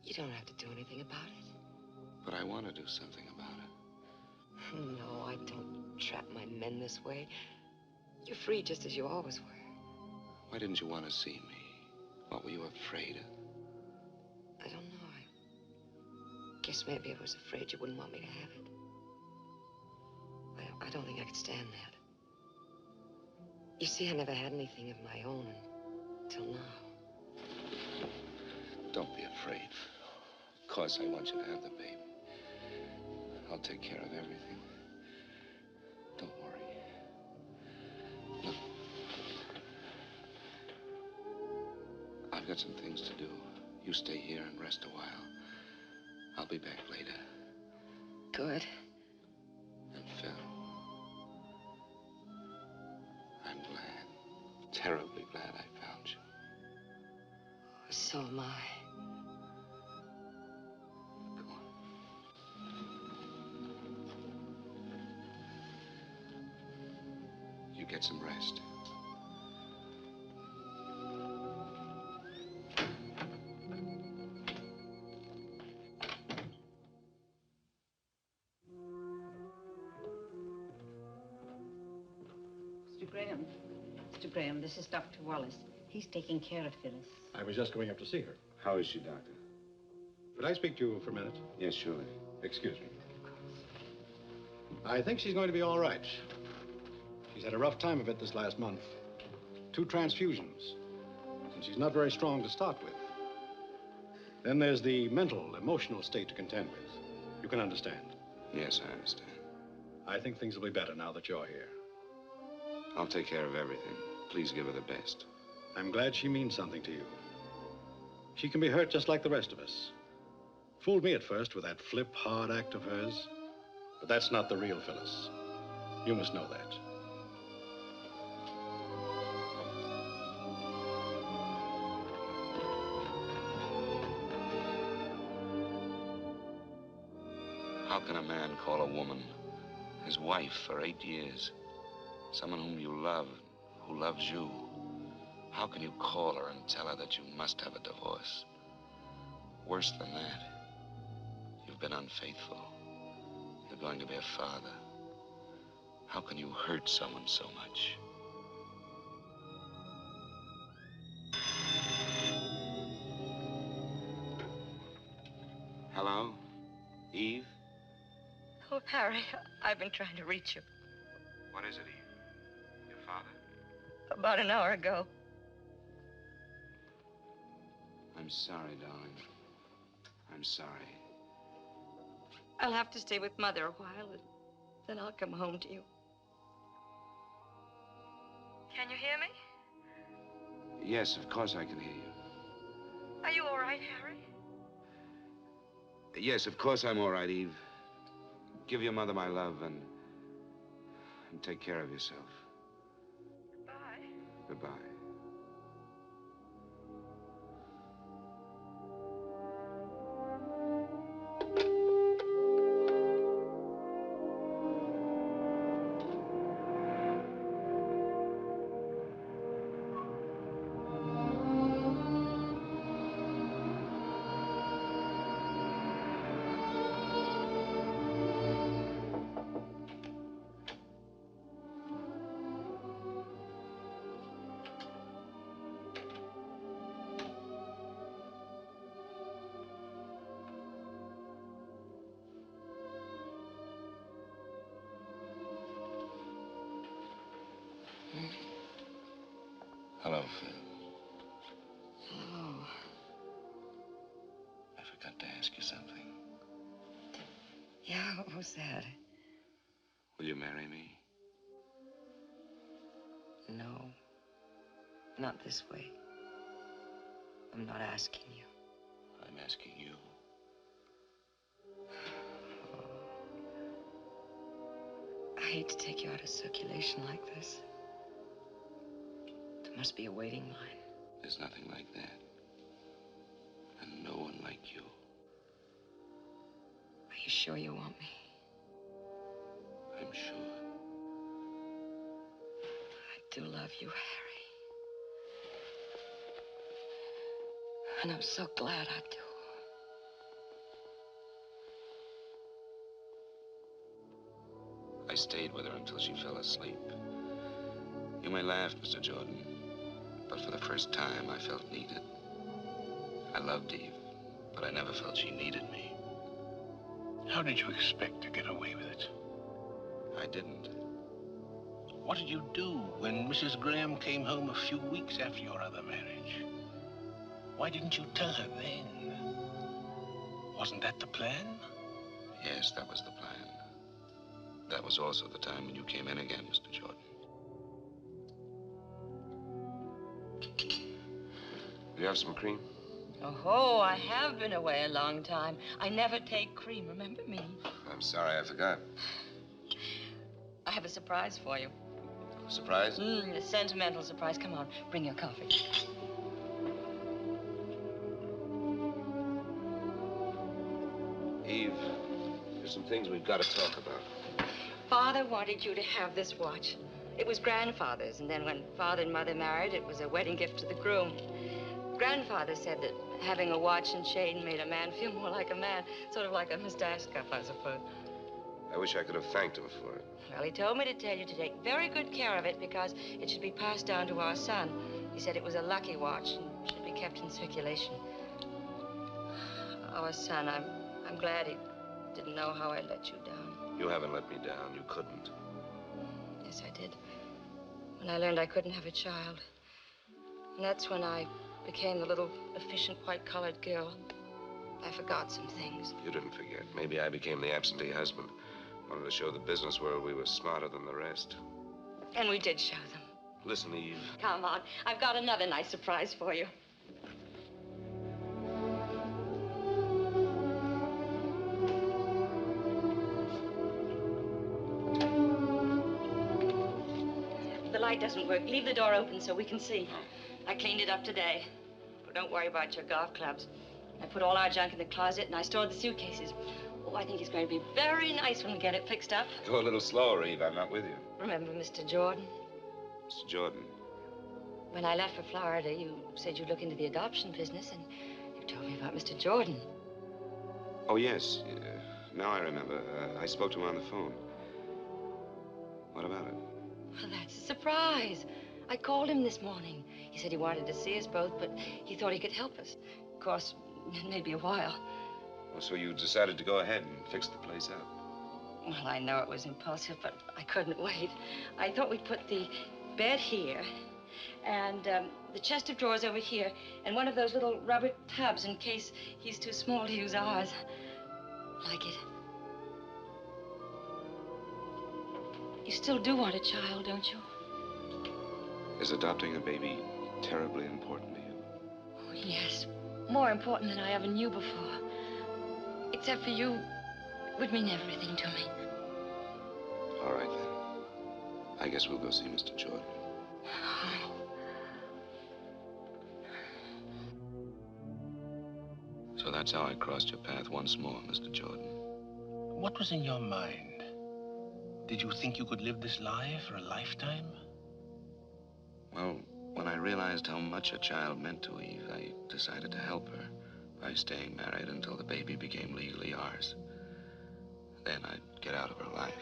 you don't have to do anything about it. But I want to do something about it. No, I don't trap my men this way. You're free just as you always were. Why didn't you want to see me? What were you afraid of? I don't know. I guess maybe I was afraid you wouldn't want me to have it. I don't think I could stand that. You see, I never had anything of my own until now. Don't be afraid. Of course I want you to have the baby. I'll take care of everything. Don't worry. Look. I've got some things to do. You stay here and rest a while. I'll be back later. Good. And Phil, I'm glad, terribly glad I found you. So am I. Come on. You get some rest. Mr. Graham, this is Dr. Wallace. He's taking care of Phyllis. I was just going up to see her. How is she, Doctor? Could I speak to you for a minute? Yes, surely. Excuse me. I think she's going to be all right. She's had a rough time of it this last month. 2 transfusions. And she's not very strong to start with. Then there's the mental, emotional state to contend with. You can understand. Yes, I understand. I think things will be better now that you're here. I'll take care of everything. Please give her the best. I'm glad she means something to you. She can be hurt just like the rest of us. Fooled me at first with that flip, hard act of hers. But that's not the real Phyllis. You must know that. How can a man call a woman his wife for 8 years? Someone whom you love, who loves you. How can you call her and tell her that you must have a divorce? Worse than that, you've been unfaithful. You're going to be a father. How can you hurt someone so much? Hello? Eve? Oh, Harry, I've been trying to reach you. What is it, Eve? Your father? About an hour ago. I'm sorry, darling. I'm sorry. I'll have to stay with Mother a while, and then I'll come home to you. Can you hear me? Yes, of course I can hear you. Are you all right, Harry? Yes, of course I'm all right, Eve. Give your mother my love and take care of yourself. Goodbye. Goodbye. Hello, Phil. Hello. I forgot to ask you something. Yeah, what was that? Will you marry me? No. Not this way. I'm not asking you. I'm asking you. I hate to take you out of circulation like this. There must be a waiting line. There's nothing like that. And no one like you. Are you sure you want me? I'm sure. I do love you, Harry. And I'm so glad I do. I stayed with her until she fell asleep. You may laugh, Mr. Jordan, but for the first time, I felt needed. I loved Eve, but I never felt she needed me. How did you expect to get away with it? I didn't. What did you do when Mrs. Graham came home a few weeks after your other marriage? Why didn't you tell her then? Wasn't that the plan? Yes, that was the plan. That was also the time when you came in again, Mr. Jordan. Do you have some cream? Oh, I have been away a long time. I never take cream, remember me? I'm sorry, I forgot. I have a surprise for you. Surprise? A sentimental surprise. Come on, bring your coffee. Eve, there's some things we've got to talk about. Father wanted you to have this watch. It was grandfather's, and then when Father and Mother married, it was a wedding gift to the groom. Grandfather said that having a watch and chain made a man feel more like a man, sort of like a mustache cuff, I suppose. I wish I could have thanked him for it. Well, he told me to tell you to take very good care of it because it should be passed down to our son. He said it was a lucky watch and should be kept in circulation. Our son, I'm glad he didn't know how I let you down. You haven't let me down. You couldn't. Yes, I did. When I learned I couldn't have a child. And that's when I became the little efficient white-collared girl. I forgot some things. You didn't forget. Maybe I became the absentee husband. Wanted to show the business world we were smarter than the rest. And we did show them. Listen, Eve. Come on. I've got another nice surprise for you. The light doesn't work. Leave the door open so we can see. I cleaned it up today. But don't worry about your golf clubs. I put all our junk in the closet and I stored the suitcases. Oh, I think it's going to be very nice when we get it fixed up. Go a little slower, Eve. I'm not with you. Remember Mr. Jordan? Mr. Jordan. When I left for Florida, you said you'd look into the adoption business, and you told me about Mr. Jordan. Oh, yes. Now I remember. I spoke to him on the phone. What about it? Well, that's a surprise. I called him this morning. He said he wanted to see us both, but he thought he could help us. Of course, it may be a while. Oh, so you decided to go ahead and fix the place up? Well, I know it was impulsive, but I couldn't wait. I thought we'd put the bed here, and the chest of drawers over here, and one of those little rubber tubs in case he's too small to use ours. Like it? You still do want a child, don't you? Is adopting a baby terribly important to you? Oh, yes. More important than I ever knew before. except for you, would mean everything to me. All right, then. I guess we'll go see Mr. Jordan. So that's how I crossed your path once more, Mr. Jordan. What was in your mind? Did you think you could live this life for a lifetime? Well, when I realized how much a child meant to Eve, I decided to help her by staying married until the baby became legally ours. Then I'd get out of her life.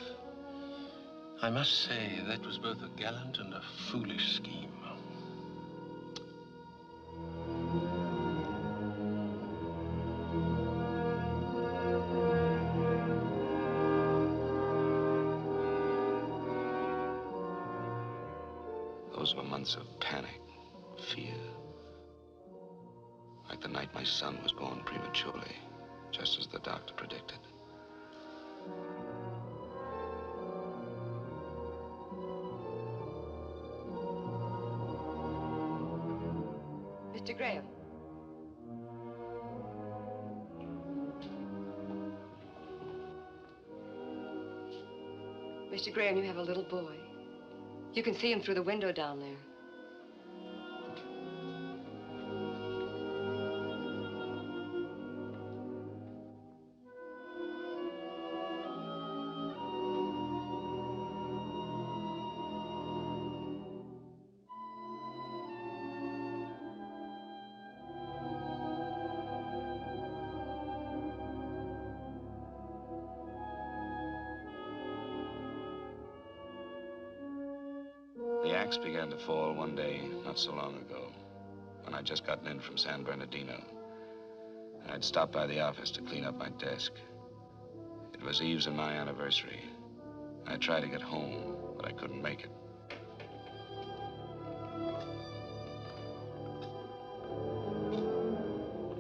I must say, that was both a gallant and a foolish scheme. Those were months of panic, fear. Like the night my son was born prematurely, just as the doctor predicted. Mr. Graham. Mr. Graham, you have a little boy. You can see him through the window down there. The axe began to fall one day not so long ago, when I'd just gotten in from San Bernardino. And I'd stopped by the office to clean up my desk. It was Eve's and my anniversary. I tried to get home, but I couldn't make it.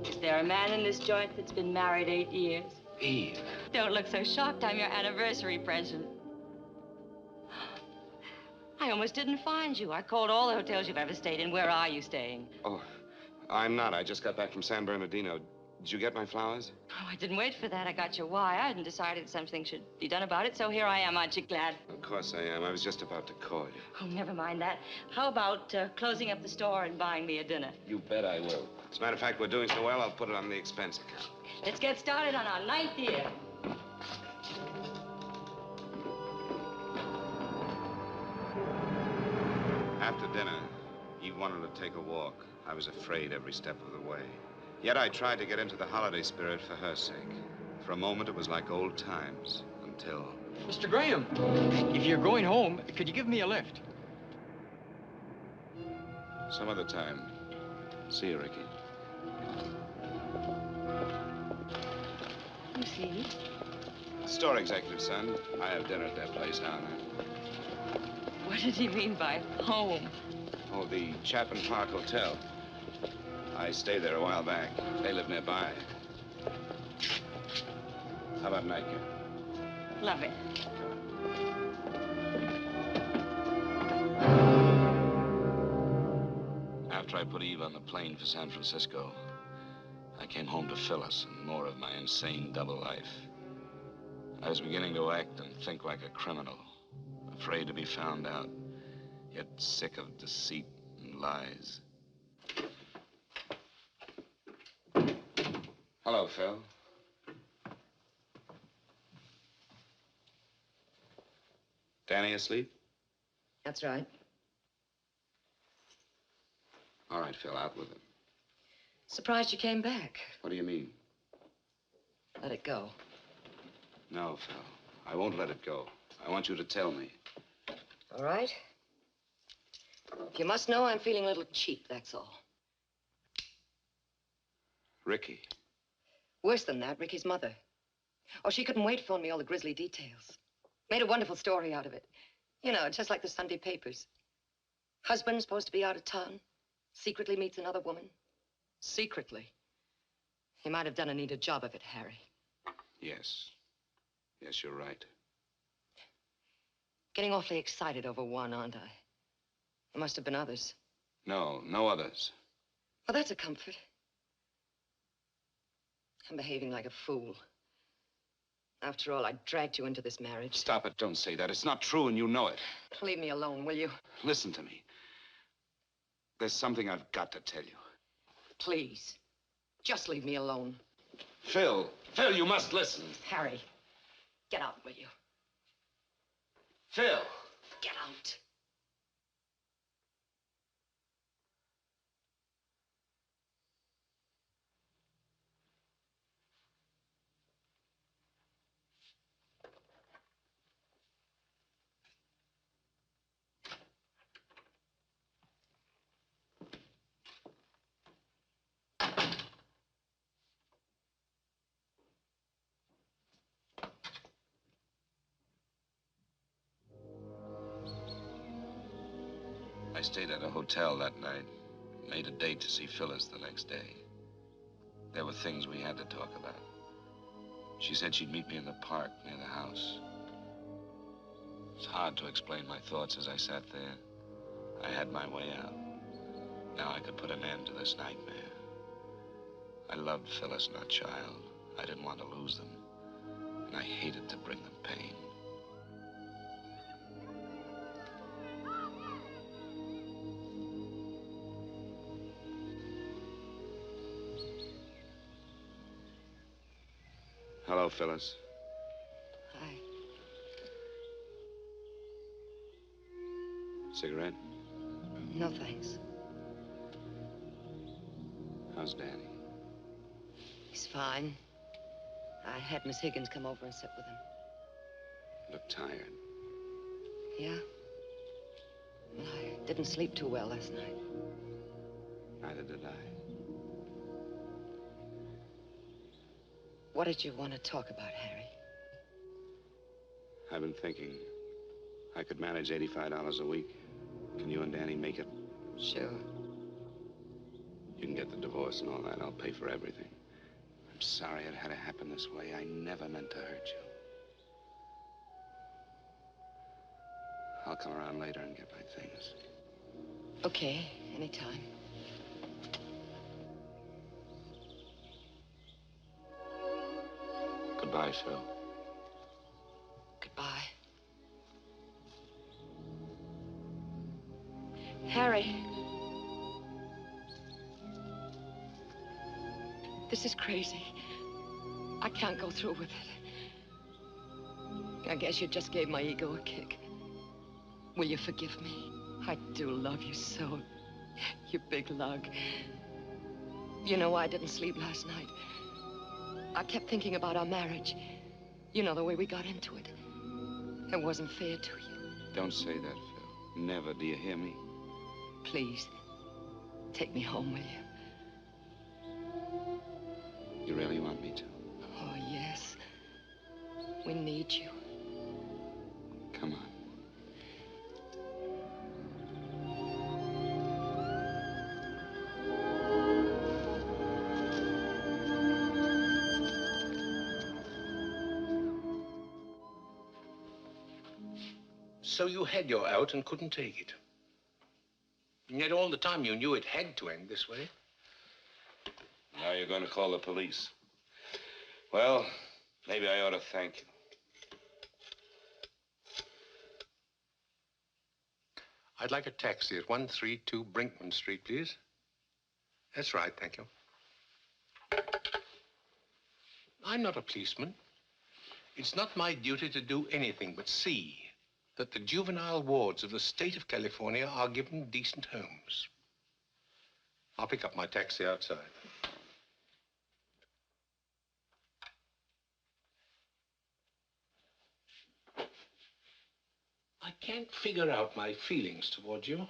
Is there a man in this joint that's been married 8 years? Eve. Don't look so shocked. I'm your anniversary present. I almost didn't find you. I called all the hotels you've ever stayed in. Where are you staying? Oh, I'm not. I just got back from San Bernardino. Did you get my flowers? Oh, I didn't wait for that. I got your wire and decided something should be done about it, so here I am. Aren't you glad? Of course I am. I was just about to call you. Oh, never mind that. How about closing up the store and buying me a dinner? You bet I will. As a matter of fact, we're doing so well, I'll put it on the expense account. Let's get started on our 9th year. After dinner, Eve wanted to take a walk. I was afraid every step of the way. Yet I tried to get into the holiday spirit for her sake. For a moment, it was like old times, until... Mr. Graham, if you're going home, could you give me a lift? Some other time. See you, Ricky. You see? Store executive, son. I have dinner at that place down there. What does he mean by home? Oh, the Chapin Park Hotel. I stayed there a while back. They live nearby. How about nightcap? Love it. After I put Eve on the plane for San Francisco, I came home to Phyllis and more of my insane double life. I was beginning to act and think like a criminal, afraid to be found out, yet sick of deceit and lies. Hello, Phil. Danny asleep? That's right. All right, Phil, out with it. Surprised you came back. What do you mean? Let it go. No, Phil. I won't let it go. I want you to tell me. All right. You must know I'm feeling a little cheap, that's all. Ricky. Worse than that, Ricky's mother. Oh, she couldn't wait to phone me all the grisly details. Made a wonderful story out of it. You know, just like the Sunday papers. Husband's supposed to be out of town. Secretly meets another woman. Secretly. He might have done a neater job of it, Harry. Yes. Yes, you're right. Getting awfully excited over one, aren't I? There must have been others. No, no others. Well, that's a comfort. I'm behaving like a fool. After all, I dragged you into this marriage. Stop it. Don't say that. It's not true, and you know it. Leave me alone, will you? Listen to me. There's something I've got to tell you. Please. Just leave me alone. Phil, you must listen. Harry, get out, will you? Phil. Get out. I stayed at a hotel that night. Made a date to see Phyllis the next day. There were things we had to talk about. She said she'd meet me in the park near the house. It's hard to explain my thoughts as I sat there. I had my way out. Now I could put an end to this nightmare. I loved Phyllis and our child. I didn't want to lose them. And I hated to bring them pain. Hello, Phyllis. Hi. Cigarette? No, thanks. How's Danny? He's fine. I had Miss Higgins come over and sit with him. Look tired. Yeah? Well, I didn't sleep too well last night. Neither did I. What did you want to talk about, Harry? I've been thinking I could manage $85 a week. Can you and Danny make it? Sure. You can get the divorce and all that. I'll pay for everything. I'm sorry it had to happen this way. I never meant to hurt you. I'll come around later and get my things. Okay, anytime. Goodbye, Phil. Goodbye. Harry. This is crazy. I can't go through with it. I guess you just gave my ego a kick. Will you forgive me? I do love you so. You big lug. You know why I didn't sleep last night? I kept thinking about our marriage. You know, the way we got into it. It wasn't fair to you. Don't say that, Phil. Never, do you hear me? Please, take me home, will you? You really want me to? Oh, yes. We need you. Come on. So you had your out and couldn't take it. And yet all the time you knew it had to end this way. Now you're going to call the police. Well, maybe I ought to thank you. I'd like a taxi at 132 Brinkman Street, please. That's right, thank you. I'm not a policeman. It's not my duty to do anything but see that the juvenile wards of the state of California are given decent homes. I'll pick up my taxi outside. I can't figure out my feelings toward you.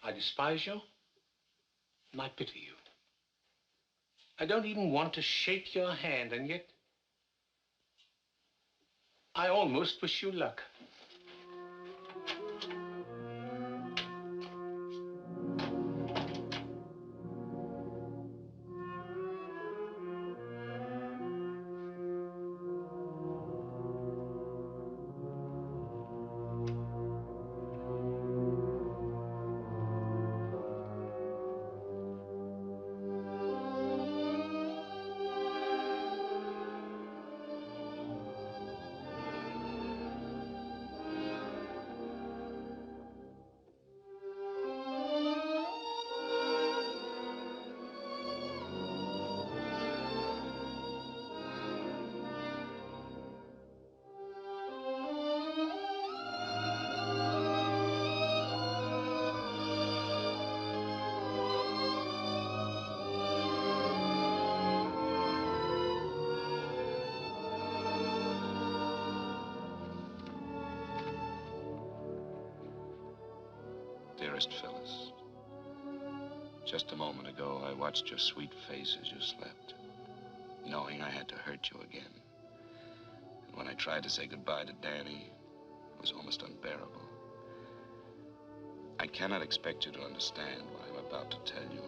I despise you, and I pity you. I don't even want to shake your hand, and yet I almost wish you luck. Dearest Phyllis, just a moment ago, I watched your sweet face as you slept, knowing I had to hurt you again. And when I tried to say goodbye to Danny, it was almost unbearable. I cannot expect you to understand what I'm about to tell you.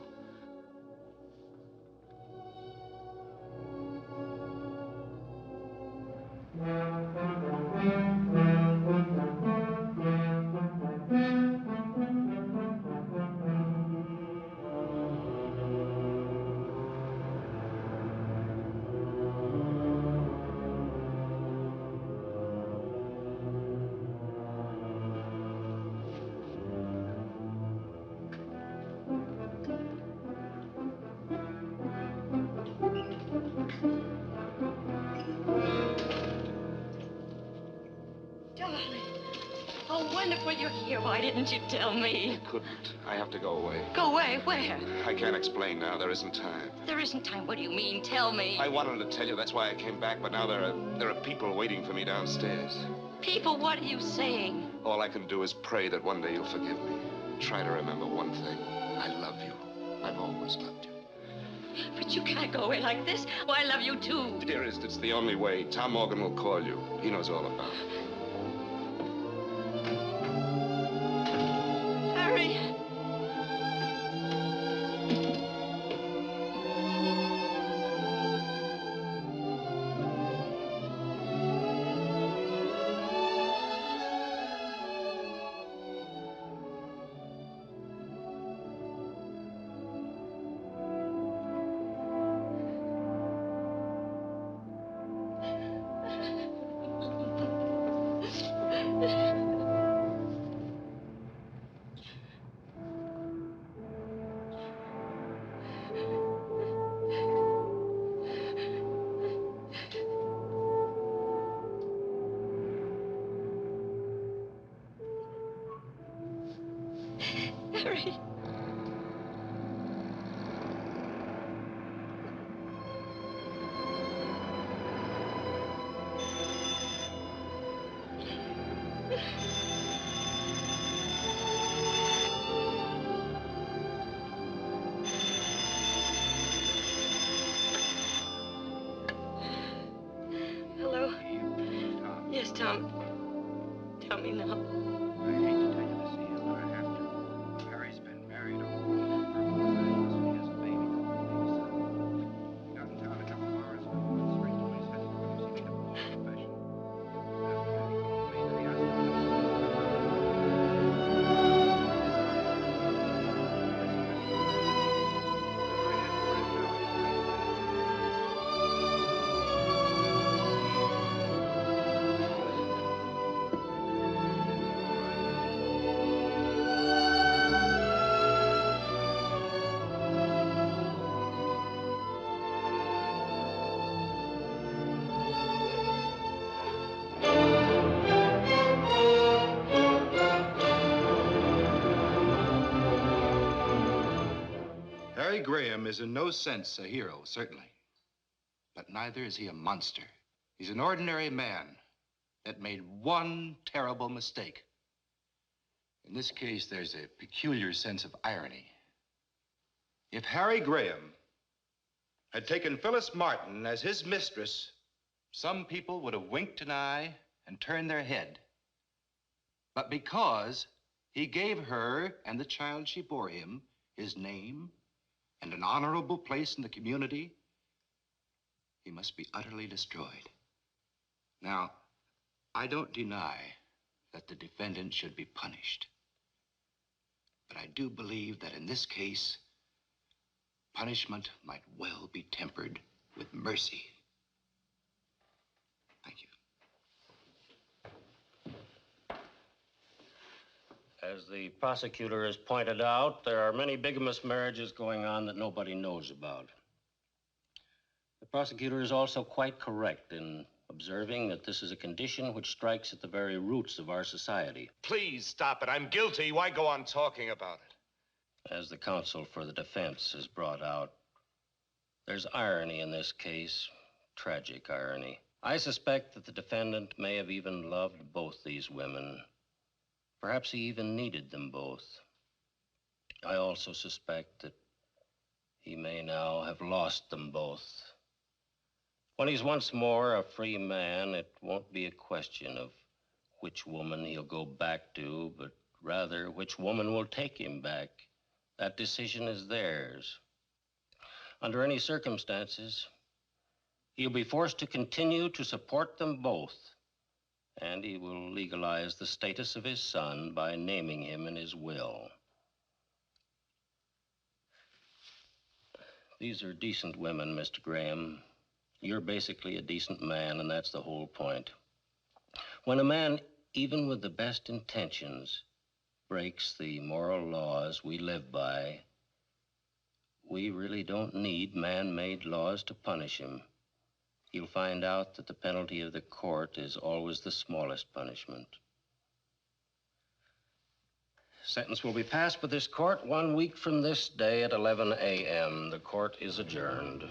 Wonderful you're here. Why didn't you tell me? I couldn't. I have to go away. Go away? Where? I can't explain now. There isn't time. There isn't time. What do you mean? Tell me. I wanted to tell you. That's why I came back. But now there are people waiting for me downstairs. People, what are you saying? All I can do is pray that one day you'll forgive me. Try to remember one thing. I love you. I've always loved you. But you can't go away like this. Oh, I love you too. Dearest, it's the only way. Tom Morgan will call you. He knows all about it. Harry. Harry. Hello? Yes, Tom. Tell me now. I hate to tell you this, Ian, but I have to. Harry's been married over Los Angeles, and he has a baby. He got in town a couple of hours ago, went straight to his headquarters. He made a full confession. After that, he called me, and he asked me to Harry Graham is in no sense a hero, certainly. But neither is he a monster. He's an ordinary man that made one terrible mistake. In this case, there's a peculiar sense of irony. If Harry Graham had taken Phyllis Martin as his mistress, some people would have winked an eye and turned their head. But because he gave her and the child she bore him his name and an honorable place in the community, he must be utterly destroyed. Now, I don't deny that the defendant should be punished. But I do believe that in this case, punishment might well be tempered with mercy. Thank you. As the prosecutor has pointed out, there are many bigamist marriages going on that nobody knows about. The prosecutor is also quite correct in observing that this is a condition which strikes at the very roots of our society. Please stop it. I'm guilty. Why go on talking about it? As the counsel for the defense has brought out, there's irony in this case, tragic irony. I suspect that the defendant may have even loved both these women. Perhaps he even needed them both. I also suspect that he may now have lost them both. When he's once more a free man, it won't be a question of which woman he'll go back to, but rather which woman will take him back. That decision is theirs. Under any circumstances, he'll be forced to continue to support them both, and he will legalize the status of his son by naming him in his will. These are decent women, Mr. Graham. You're basically a decent man, and that's the whole point. When a man, even with the best intentions, breaks the moral laws we live by, we really don't need man-made laws to punish him. He'll find out that the penalty of the court is always the smallest punishment. Sentence will be passed by this court 1 week from this day at 11 a.m. The court is adjourned.